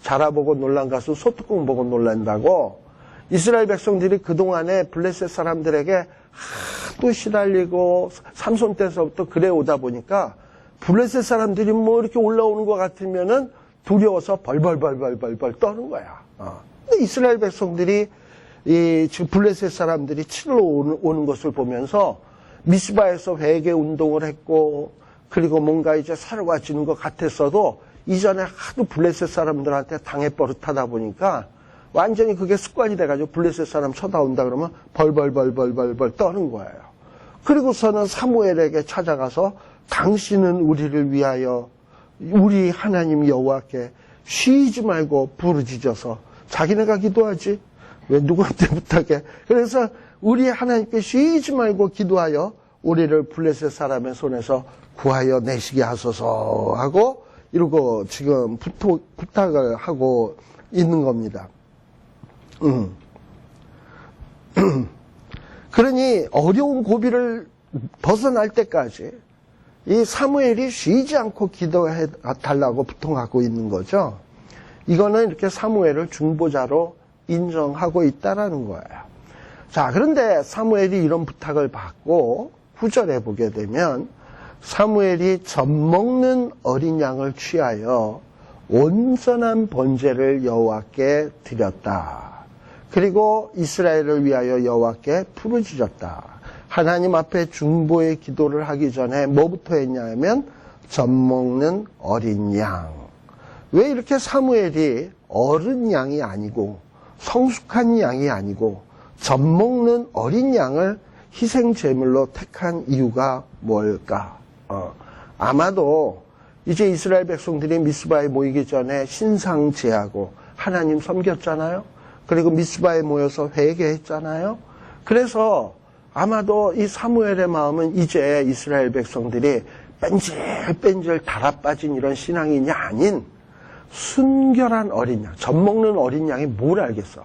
자라보고 놀란 가수 소뚜껑 보고 놀란다고 이스라엘 백성들이 그동안에 블레셋 사람들에게 하도 시달리고 삼손 때서부터 그래 오다 보니까 블레셋 사람들이 뭐 이렇게 올라오는 것 같으면은 두려워서 벌벌 떠는 거야. 근데 이스라엘 백성들이 지금 블레셋 사람들이 치러 오는 것을 보면서 미스바에서 회개 운동을 했고, 그리고 뭔가 이제 사로가지는 것 같았어도 이전에 하도 블레셋 사람들한테 당해버릇하다 보니까 완전히 그게 습관이 돼가지고 블레셋 사람 쳐다온다 그러면 벌벌 떠는 거예요. 그리고서는 사무엘에게 찾아가서 당신은 우리를 위하여 우리 하나님 여호와께 쉬지 말고 부르짖어서 자기네가 기도하지 왜 누구한테 부탁해. 그래서 우리 하나님께 쉬지 말고 기도하여 우리를 블레셋 사람의 손에서 구하여 내시게 하소서 하고 이러고 지금 부탁을 하고 있는 겁니다. 그러니 어려운 고비를 벗어날 때까지 이 사무엘이 쉬지 않고 기도해 달라고 부탁하고 있는 거죠. 이거는 이렇게 사무엘을 중보자로 인정하고 있다라는 거예요. 자, 그런데 사무엘이 이런 부탁을 받고 9절에 보게 되면 사무엘이 젖먹는 어린 양을 취하여 온전한 번제를 여호와께 드렸다. 그리고 이스라엘을 위하여 여호와께 부르짖었다. 하나님 앞에 중보의 기도를 하기 전에 뭐부터 했냐면 젖먹는 어린 양. 왜 이렇게 사무엘이 어른 양이 아니고 성숙한 양이 아니고 젖먹는 어린 양을 희생 제물로 택한 이유가 뭘까? 아마도 이제 이스라엘 백성들이 미스바에 모이기 전에 신상 제하고 하나님 섬겼잖아요. 그리고 미스바에 모여서 회개했잖아요. 그래서 아마도 이 사무엘의 마음은 이제 이스라엘 백성들이 뺀질뺀질 달아빠진 이런 신앙인이 아닌 순결한 어린 양, 젖먹는 어린 양이 뭘 알겠어.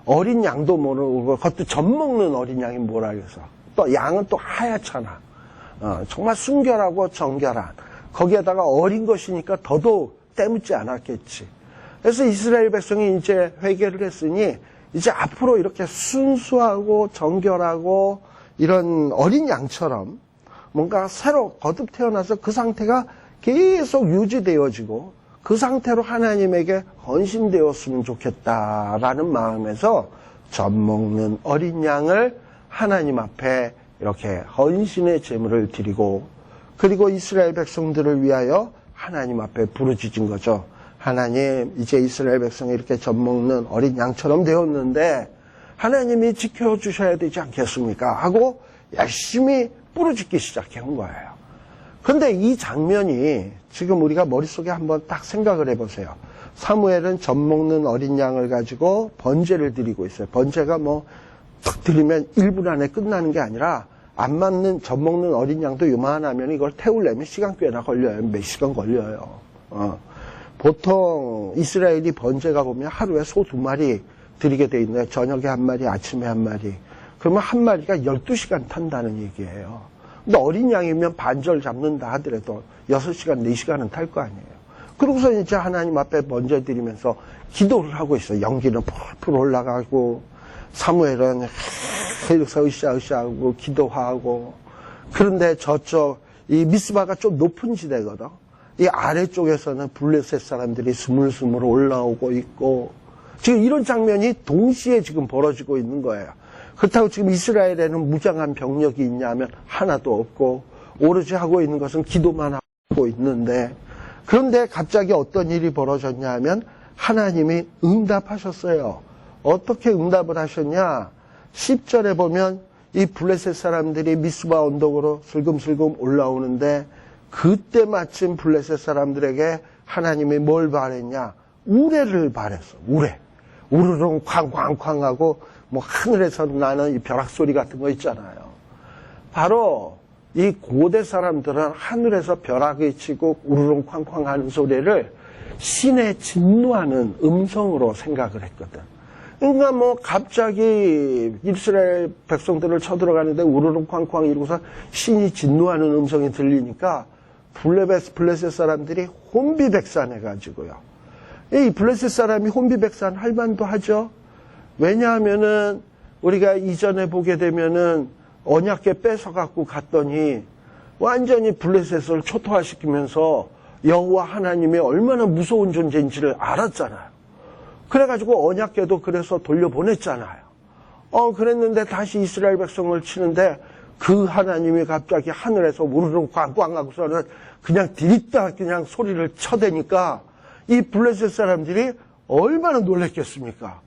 어린 양도 모르고 그것도 젖먹는 어린 양이 뭘 알겠어. 또 양은 또 하얗잖아. 정말 순결하고 정결한. 거기에다가 어린 것이니까 더더욱 때묻지 않았겠지. 그래서 이스라엘 백성이 이제 회개를 했으니 이제 앞으로 이렇게 순수하고 정결하고 이런 어린 양처럼 뭔가 새로 거듭 태어나서 그 상태가 계속 유지되어지고 그 상태로 하나님에게 헌신되었으면 좋겠다라는 마음에서 젖먹는 어린 양을 하나님 앞에 이렇게 헌신의 제물을 드리고 그리고 이스라엘 백성들을 위하여 하나님 앞에 부르짖은 거죠. 하나님, 이제 이스라엘 백성이 이렇게 젖먹는 어린 양처럼 되었는데 하나님이 지켜주셔야 되지 않겠습니까? 하고 열심히 부르짖기 시작한 거예요. 그런데 이 장면이 지금 우리가 머릿속에 한번 딱 생각을 해보세요. 사무엘은 젖먹는 어린 양을 가지고 번제를 드리고 있어요. 번제가 탁 드리면 1분 안에 끝나는 게 아니라 안 맞는 젖먹는 어린 양도 요만하면 이걸 태우려면 시간 꽤나 걸려요. 몇 시간 걸려요. 보통 이스라엘이 번제가 보면 하루에 소 2마리 드리게 돼 있는데 저녁에 1마리, 아침에 1마리. 그러면 1마리가 12시간 탄다는 얘기예요. 근데 어린 양이면 반절 잡는다 하더라도 6시간, 4시간은 탈 거 아니에요. 그러고서 이제 하나님 앞에 번제 드리면서 기도를 하고 있어요. 연기는 풀풀 올라가고 사무엘은 으쌰으쌰하고 기도하고. 그런데 저쪽 이 미스바가 좀 높은 지대거든. 이 아래쪽에서는 블레셋 사람들이 스물스물 올라오고 있고 지금 이런 장면이 동시에 지금 벌어지고 있는 거예요. 그렇다고 지금 이스라엘에는 무장한 병력이 있냐면 하나도 없고 오로지 하고 있는 것은 기도만 하고 있는데 그런데 갑자기 어떤 일이 벌어졌냐면 하나님이 응답하셨어요. 어떻게 응답을 하셨냐? 10절에 보면 이 블레셋 사람들이 미스바 언덕으로 슬금슬금 올라오는데 그때 마침 블레셋 사람들에게 하나님이 뭘 바랬냐? 우레를 바랬어. 우레. 우르릉 쾅쾅쾅 하고 하늘에서 나는 이 벼락 소리 같은 거 있잖아요. 바로 이 고대 사람들은 하늘에서 벼락이 치고 우르릉 쾅쾅 하는 소리를 신의 진노하는 음성으로 생각을 했거든. 그러니까 갑자기 이스라엘 백성들을 쳐들어가는데 우르릉 쾅쾅 이러고서 신이 진노하는 음성이 들리니까 블레셋 사람들이 혼비백산해가지고요. 이 블레셋 사람이 혼비백산 할 만도 하죠. 왜냐하면은 우리가 이전에 보게 되면은 언약궤 뺏어갖고 갔더니 완전히 블레셋을 초토화시키면서 여호와 하나님이 얼마나 무서운 존재인지를 알았잖아요. 그래가지고 언약궤도 그래서 돌려보냈잖아요. 그랬는데 다시 이스라엘 백성을 치는데 그 하나님이 갑자기 하늘에서 우르릉 꽝꽝 하고서는 그냥 디립다 그냥 소리를 쳐대니까 이 블레셋 사람들이 얼마나 놀랬겠습니까?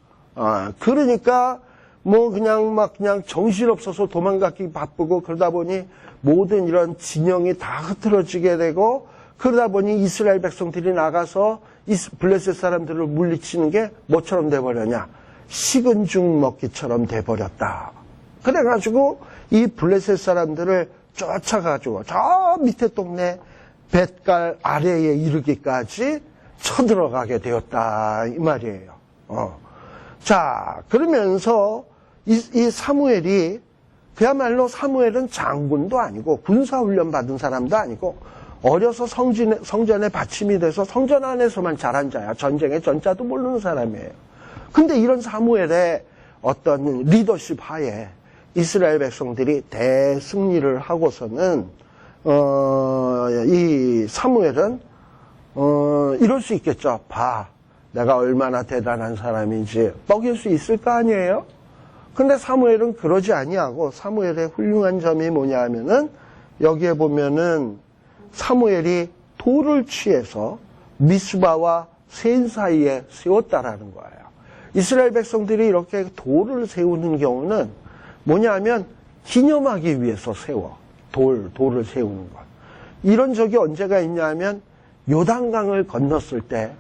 그러니까 뭐 그냥 정신없어서 도망가기 바쁘고 그러다 보니 모든 이런 진영이 다 흐트러지게 되고 그러다 보니 이스라엘 백성들이 나가서 블레셋 사람들을 물리치는 게 뭐처럼 돼버렸냐? 식은 죽 먹기처럼 돼버렸다. 그래가지고 이 블레셋 사람들을 쫓아가지고 저 밑에 동네 벳갈 아래에 이르기까지 쳐들어가게 되었다 이 말이에요. 자, 그러면서 이 사무엘이 그야말로 사무엘은 장군도 아니고 군사훈련 받은 사람도 아니고 어려서 성전에 받침이 돼서 성전 안에서만 자란 자야. 전쟁의 전자도 모르는 사람이에요. 근데 이런 사무엘의 어떤 리더십 하에 이스라엘 백성들이 대승리를 하고서는 이 사무엘은 이럴 수 있겠죠. 봐, 내가 얼마나 대단한 사람인지 먹일 수 있을 거 아니에요? 근데 사무엘은 그러지 아니하고 사무엘의 훌륭한 점이 뭐냐 하면은 여기에 보면은 사무엘이 돌을 취해서 미스바와 센 사이에 세웠다라는 거예요. 이스라엘 백성들이 이렇게 돌을 세우는 경우는 뭐냐 하면 기념하기 위해서 세워. 돌을 세우는 것. 이런 적이 언제가 있냐 하면 요단강을 건넜을 때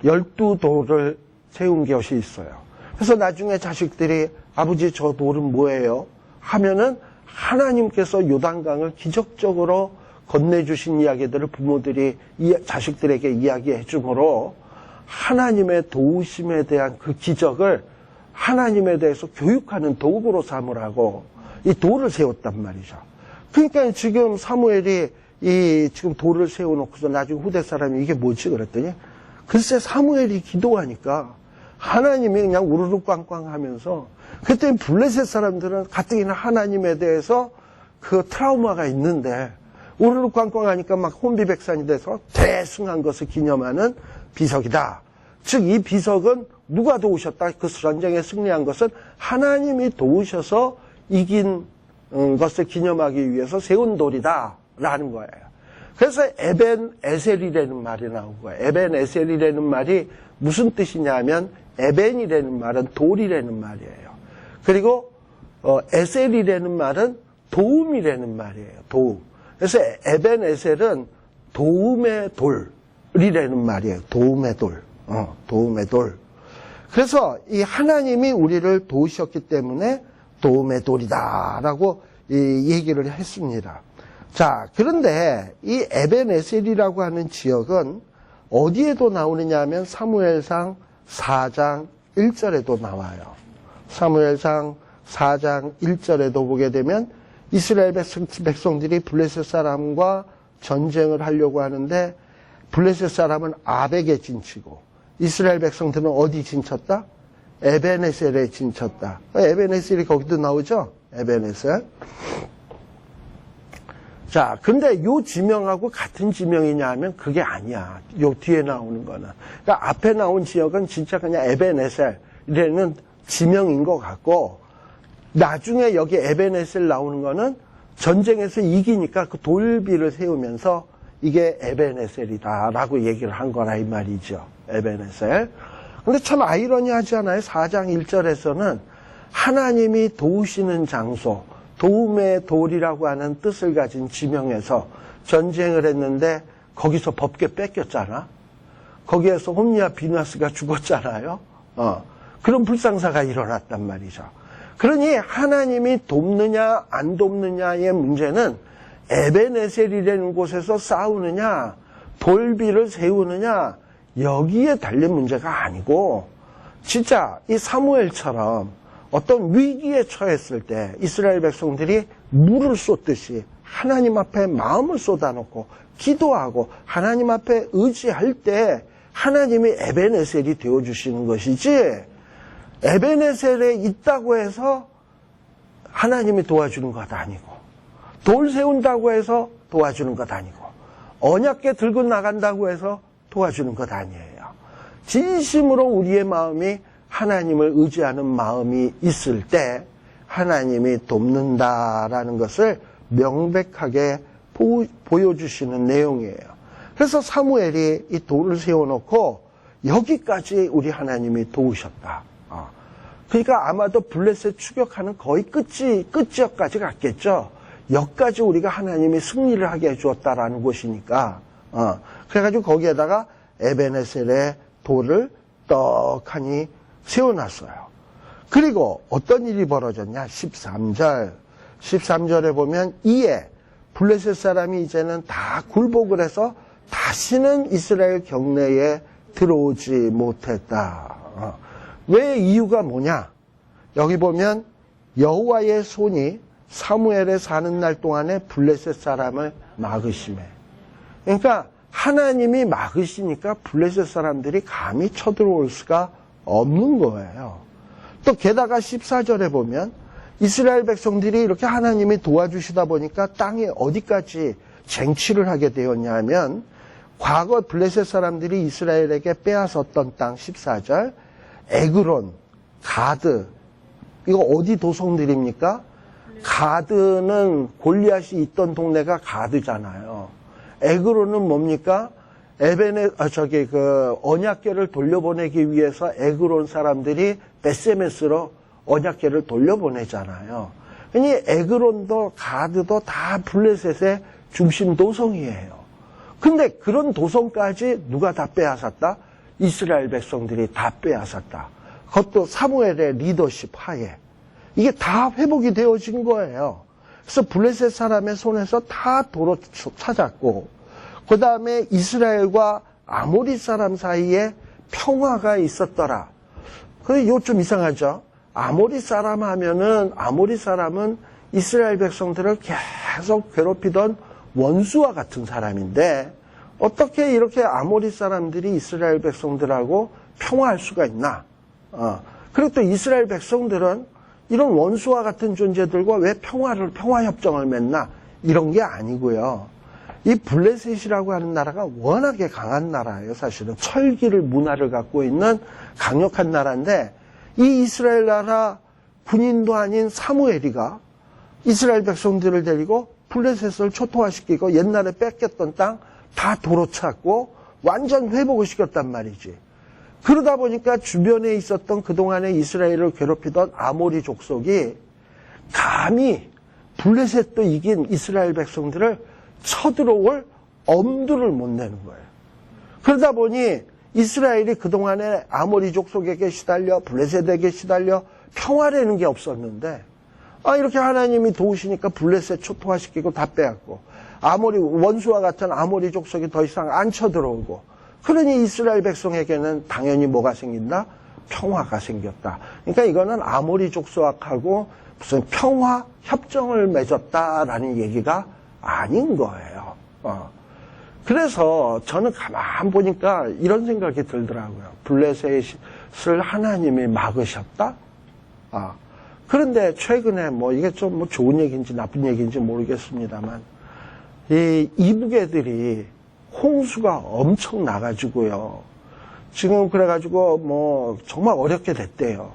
12돌을 세운 것이 있어요. 그래서 나중에 자식들이 아버지 저 돌은 뭐예요? 하면은 하나님께서 요단강을 기적적으로 건네주신 이야기들을 부모들이 자식들에게 이야기해 주므로 하나님의 도우심에 대한 그 기적을 하나님에 대해서 교육하는 도구로 삼으라고 이 돌을 세웠단 말이죠. 그러니까 지금 사무엘이 지금 돌을 세워놓고서 나중에 후대 사람이 이게 뭐지 그랬더니 글쎄 사무엘이 기도하니까 하나님이 그냥 우르르 꽝꽝 하면서 그때 블레셋 사람들은 가뜩이나 하나님에 대해서 그 트라우마가 있는데 우르르 꽝꽝 하니까 막 혼비백산이 돼서 대승한 것을 기념하는 비석이다. 즉 이 비석은 누가 도우셨다? 그 전쟁에 승리한 것은 하나님이 도우셔서 이긴 것을 기념하기 위해서 세운 돌이다 라는 거예요. 그래서 에벤 에셀이라는 말이 나온 거예요. 에벤 에셀이라는 말이 무슨 뜻이냐면 에벤이라는 말은 돌이라는 말이에요. 그리고 에셀이라는 말은 도움이라는 말이에요. 도움. 그래서 에벤 에셀은 도움의 돌이라는 말이에요. 도움의 돌. 도움의 돌. 그래서 이 하나님이 우리를 도우셨기 때문에 도움의 돌이다라고 얘기를 했습니다. 자, 그런데 이 에벤에셀이라고 하는 지역은 어디에도 나오느냐 하면 사무엘상 4장 1절에도 나와요. 사무엘상 4장 1절에도 보게 되면 이스라엘 백성들이 블레셋 사람과 전쟁을 하려고 하는데 블레셋 사람은 아벡에 진치고 이스라엘 백성들은 어디 진쳤다? 에벤에셀에 진쳤다. 에벤에셀이 거기도 나오죠? 에벤에셀. 자, 근데 요 지명하고 같은 지명이냐 하면 그게 아니야. 요 뒤에 나오는 거는. 그러니까 앞에 나온 지역은 진짜 그냥 에벤에셀이라는 지명인 것 같고 나중에 여기 에벤에셀 나오는 거는 전쟁에서 이기니까 그 돌비를 세우면서 이게 에벤에셀이다라고 얘기를 한 거라 이 말이죠. 에벤에셀. 근데 참 아이러니하지 않아요? 4장 1절에서는 하나님이 도우시는 장소, 도움의 돌이라고 하는 뜻을 가진 지명에서 전쟁을 했는데 거기서 법궤 뺏겼잖아. 거기에서 홈리아 비나스가 죽었잖아요. 그런 불상사가 일어났단 말이죠. 그러니 하나님이 돕느냐 안 돕느냐의 문제는 에벤에셀이라는 곳에서 싸우느냐 돌비를 세우느냐 여기에 달린 문제가 아니고 진짜 이 사무엘처럼 어떤 위기에 처했을 때 이스라엘 백성들이 물을 쏟듯이 하나님 앞에 마음을 쏟아놓고 기도하고 하나님 앞에 의지할 때 하나님이 에벤에셀이 되어주시는 것이지 에벤에셀에 있다고 해서 하나님이 도와주는 것 아니고 돌 세운다고 해서 도와주는 것 아니고 언약궤 들고 나간다고 해서 도와주는 것 아니에요. 진심으로 우리의 마음이 하나님을 의지하는 마음이 있을 때 하나님이 돕는다라는 것을 명백하게 보여주시는 내용이에요. 그래서 사무엘이 이 돌을 세워놓고 여기까지 우리 하나님이 도우셨다. 그러니까 아마도 블레셋 추격하는 거의 끝지역까지 갔겠죠. 여기까지 우리가 하나님이 승리를 하게 해주었다라는 곳이니까. 그래가지고 거기에다가 에베네셀의 돌을 떡하니 세워놨어요. 그리고 어떤 일이 벌어졌냐? 13절에 보면 이에 블레셋 사람이 이제는 다 굴복을 해서 다시는 이스라엘 경내에 들어오지 못했다. 왜 이유가 뭐냐? 여기 보면 여호와의 손이 사무엘에 사는 날 동안에 블레셋 사람을 막으시매. 그러니까 하나님이 막으시니까 블레셋 사람들이 감히 쳐들어올 수가 없는 거예요. 또 게다가 14절에 보면 이스라엘 백성들이 이렇게 하나님이 도와주시다 보니까 땅이 어디까지 쟁취를 하게 되었냐면 과거 블레셋 사람들이 이스라엘에게 빼앗았던 땅 14절 에그론, 가드, 이거 어디 도성들입니까? 가드는 골리앗이 있던 동네가 가드잖아요. 에그론은 뭡니까? 언약궤를 돌려보내기 위해서 에그론 사람들이 베세메스로 언약궤를 돌려보내잖아요. 그러니 에그론도 가드도 다 블레셋의 중심 도성이에요. 근데 그런 도성까지 누가 다 빼앗았다? 이스라엘 백성들이 다 빼앗았다. 그것도 사무엘의 리더십 하에. 이게 다 회복이 되어진 거예요. 그래서 블레셋 사람의 손에서 다 도로 찾았고, 그 다음에 이스라엘과 아모리 사람 사이에 평화가 있었더라. 그래, 이거 좀 이상하죠? 아모리 사람 하면은, 아모리 사람은 이스라엘 백성들을 계속 괴롭히던 원수와 같은 사람인데, 어떻게 이렇게 아모리 사람들이 이스라엘 백성들하고 평화할 수가 있나? 그리고 또 이스라엘 백성들은 이런 원수와 같은 존재들과 왜 평화협정을 맺나? 이런 게 아니고요. 이 블레셋이라고 하는 나라가 워낙에 강한 나라예요. 사실은 철기를 문화를 갖고 있는 강력한 나라인데 이 이스라엘 나라 군인도 아닌 사무엘이가 이스라엘 백성들을 데리고 블레셋을 초토화시키고 옛날에 뺏겼던 땅 다 도로 찾고 완전 회복을 시켰단 말이지. 그러다 보니까 주변에 있었던 그동안에 이스라엘을 괴롭히던 아모리 족속이 감히 블레셋도 이긴 이스라엘 백성들을 쳐들어올 엄두를 못 내는 거예요. 그러다 보니 이스라엘이 그동안에 아모리 족속에게 시달려 블레셋에게 시달려 평화라는 게 없었는데 이렇게 하나님이 도우시니까 블레셋 초토화시키고 다 빼앗고 아모리 원수와 같은 아모리 족속이 더 이상 안 쳐들어오고 그러니 이스라엘 백성에게는 당연히 뭐가 생긴다? 평화가 생겼다. 그러니까 이거는 아모리 족속하고 무슨 평화 협정을 맺었다라는 얘기가 아닌 거예요. 그래서 저는 가만 보니까 이런 생각이 들더라고요. 블레셋을 하나님이 막으셨다? 그런데 최근에 이게 좀 좋은 얘기인지 나쁜 얘기인지 모르겠습니다만 이 이북애들이 홍수가 엄청 나가지고요. 지금 그래가지고 정말 어렵게 됐대요.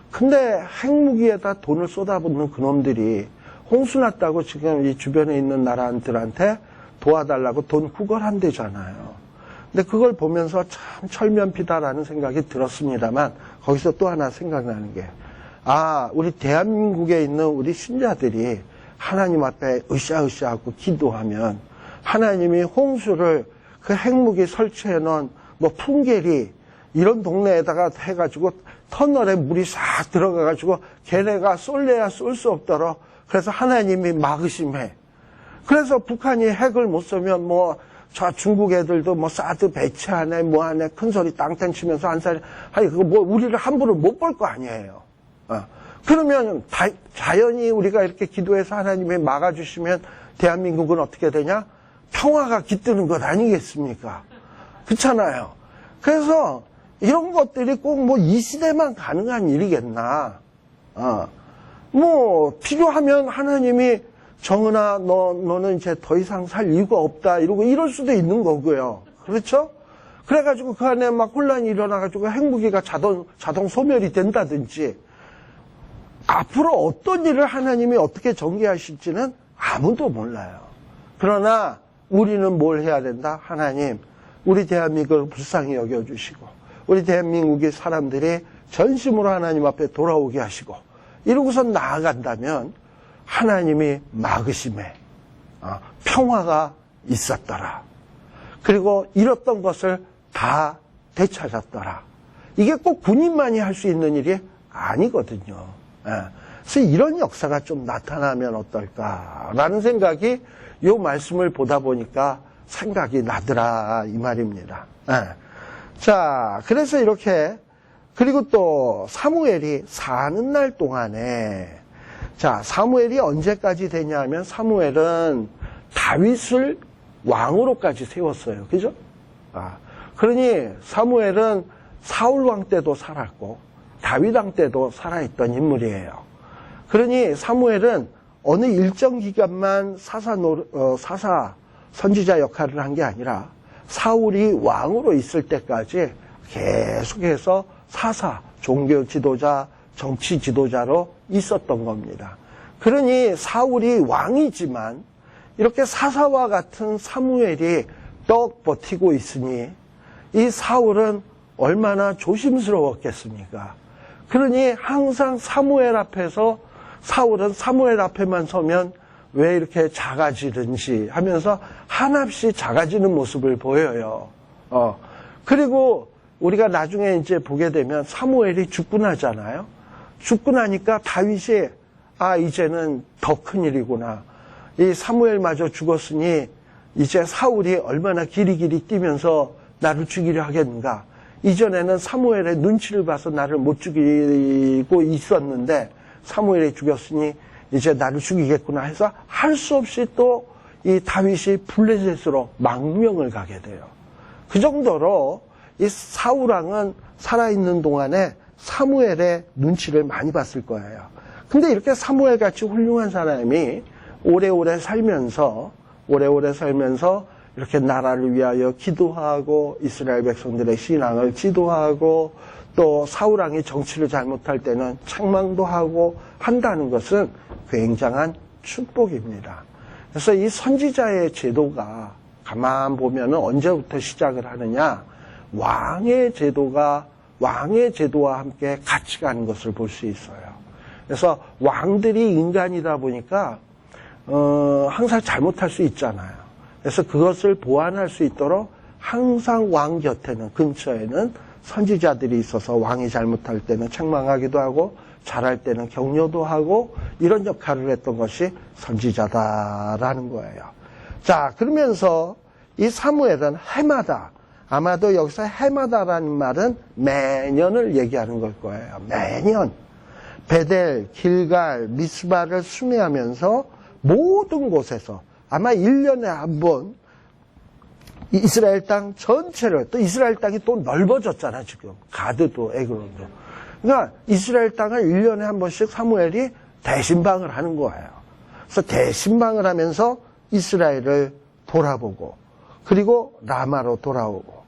근데 핵무기에다 돈을 쏟아붓는 그놈들이 홍수 났다고 지금 이 주변에 있는 나라들한테 도와달라고 돈 구걸한대잖아요. 근데 그걸 보면서 참 철면피다라는 생각이 들었습니다만 거기서 또 하나 생각나는 게 우리 대한민국에 있는 우리 신자들이 하나님 앞에 으쌰으쌰하고 기도하면 하나님이 홍수를 그 핵무기 설치해 놓은 풍계리 이런 동네에다가 해가지고 터널에 물이 싹 들어가가지고 걔네가 쏠래야 쏠 수 없도록 그래서 하나님이 막으심해. 그래서 북한이 핵을 못 쏘면 저 중국 애들도 사드 배치하네 뭐하네 큰 소리 땅땅 치면서 그거 우리를 함부로 못 볼 거 아니에요. 그러면 자연히 우리가 이렇게 기도해서 하나님이 막아주시면 대한민국은 어떻게 되냐? 평화가 깃드는 것 아니겠습니까? 그렇잖아요. 그래서 이런 것들이 꼭 이 시대만 가능한 일이겠나? 필요하면 하나님이 정은아 너는 이제 더 이상 살 이유가 없다 이럴 수도 있는 거고요. 그렇죠? 그래가지고 그 안에 혼란이 일어나가지고 핵무기가 자동 소멸이 된다든지 앞으로 어떤 일을 하나님이 어떻게 전개하실지는 아무도 몰라요. 그러나 우리는 뭘 해야 된다? 하나님, 우리 대한민국을 불쌍히 여겨주시고 우리 대한민국의 사람들이 전심으로 하나님 앞에 돌아오게 하시고 이러고서 나아간다면 하나님이 막으심에 평화가 있었더라. 그리고 잃었던 것을 다 되찾았더라. 이게 꼭 군인만이 할 수 있는 일이 아니거든요. 그래서 이런 역사가 좀 나타나면 어떨까라는 생각이 이 말씀을 보다 보니까 생각이 나더라 이 말입니다. 자, 그래서 이렇게 그리고 또 사무엘이 사는 날 동안에 자, 사무엘이 언제까지 되냐면 사무엘은 다윗을 왕으로까지 세웠어요. 그죠? 그러니 사무엘은 사울 왕 때도 살았고 다윗 왕 때도 살아있던 인물이에요. 그러니 사무엘은 어느 일정 기간만 사사 선지자 역할을 한 게 아니라 사울이 왕으로 있을 때까지 계속해서 사사, 종교 지도자, 정치 지도자로 있었던 겁니다. 그러니 사울이 왕이지만 이렇게 사사와 같은 사무엘이 떡 버티고 있으니 이 사울은 얼마나 조심스러웠겠습니까? 그러니 항상 사무엘 앞에서 사울은 사무엘 앞에만 서면 왜 이렇게 작아지는지 하면서 한없이 작아지는 모습을 보여요. 그리고 우리가 나중에 이제 보게 되면 사무엘이 죽고 나잖아요. 죽고 나니까 다윗이 이제는 더 큰일이구나. 이 사무엘마저 죽었으니 이제 사울이 얼마나 길이길이 뛰면서 나를 죽이려 하겠는가. 이전에는 사무엘의 눈치를 봐서 나를 못 죽이고 있었는데 사무엘이 죽였으니 이제 나를 죽이겠구나 해서 할 수 없이 또 이 다윗이 블레셋으로 망명을 가게 돼요. 그 정도로 이 사울 왕은 살아있는 동안에 사무엘의 눈치를 많이 봤을 거예요. 근데 이렇게 사무엘 같이 훌륭한 사람이 오래오래 살면서 이렇게 나라를 위하여 기도하고 이스라엘 백성들의 신앙을 지도하고 또 사울 왕이 정치를 잘못할 때는 책망도 하고 한다는 것은 굉장한 축복입니다. 그래서 이 선지자의 제도가 가만 보면 언제부터 시작을 하느냐, 왕의 제도와 함께 같이 가는 것을 볼 수 있어요. 그래서 왕들이 인간이다 보니까 항상 잘못할 수 있잖아요. 그래서 그것을 보완할 수 있도록 항상 왕 곁에는 근처에는 선지자들이 있어서 왕이 잘못할 때는 책망하기도 하고 잘할 때는 격려도 하고 이런 역할을 했던 것이 선지자다라는 거예요. 자, 그러면서 이 사무엘은 해마다, 아마도 여기서 해마다라는 말은 매년을 얘기하는 걸 거예요. 매년 베델, 길갈, 미스바를 순회하면서 모든 곳에서 아마 1년에 한 번 이스라엘 땅 전체를, 또 이스라엘 땅이 또 넓어졌잖아 지금. 가드도 에그론도. 그러니까 이스라엘 땅을 1년에 한 번씩 사무엘이 대신방을 하는 거예요. 그래서 대신방을 하면서 이스라엘을 돌아보고 그리고 라마로 돌아오고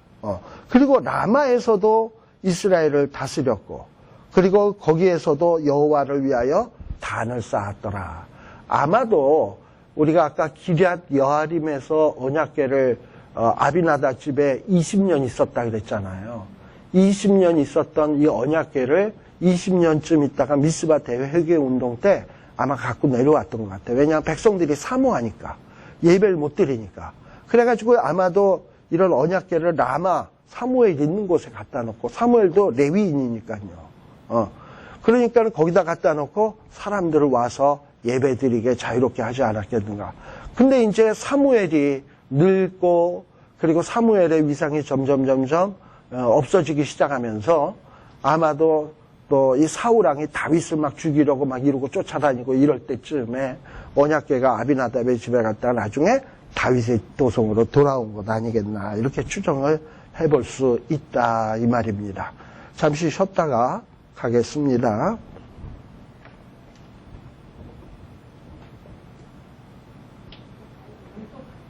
그리고 라마에서도 이스라엘을 다스렸고 그리고 거기에서도 여호와를 위하여 단을 쌓았더라. 아마도 우리가 아까 기럇 여아림에서 언약궤를 아비나답 집에 20년 있었다 그랬잖아요. 20년 있었던 이 언약궤를 20년쯤 있다가 미스바 대회 회개운동 때 아마 갖고 내려왔던 것 같아요. 왜냐하면 백성들이 사모하니까, 예배를 못 드리니까. 그래가지고 아마도 이런 언약궤를 라마, 사무엘 있는 곳에 갖다 놓고, 사무엘도 레위인이니까요. 그러니까 거기다 갖다 놓고 사람들을 와서 예배 드리게 자유롭게 하지 않았겠는가. 근데 이제 사무엘이 늙고 그리고 사무엘의 위상이 점점 없어지기 시작하면서 아마도 또 이 사울 왕이 다윗을 막 죽이려고 막 이러고 쫓아다니고 이럴 때쯤에 언약궤가 아비나답의 집에 갔다가 나중에 다윗의 도성으로 돌아온 것 아니겠나 이렇게 추정을 해볼 수 있다 이 말입니다. 잠시 쉬었다가 가겠습니다.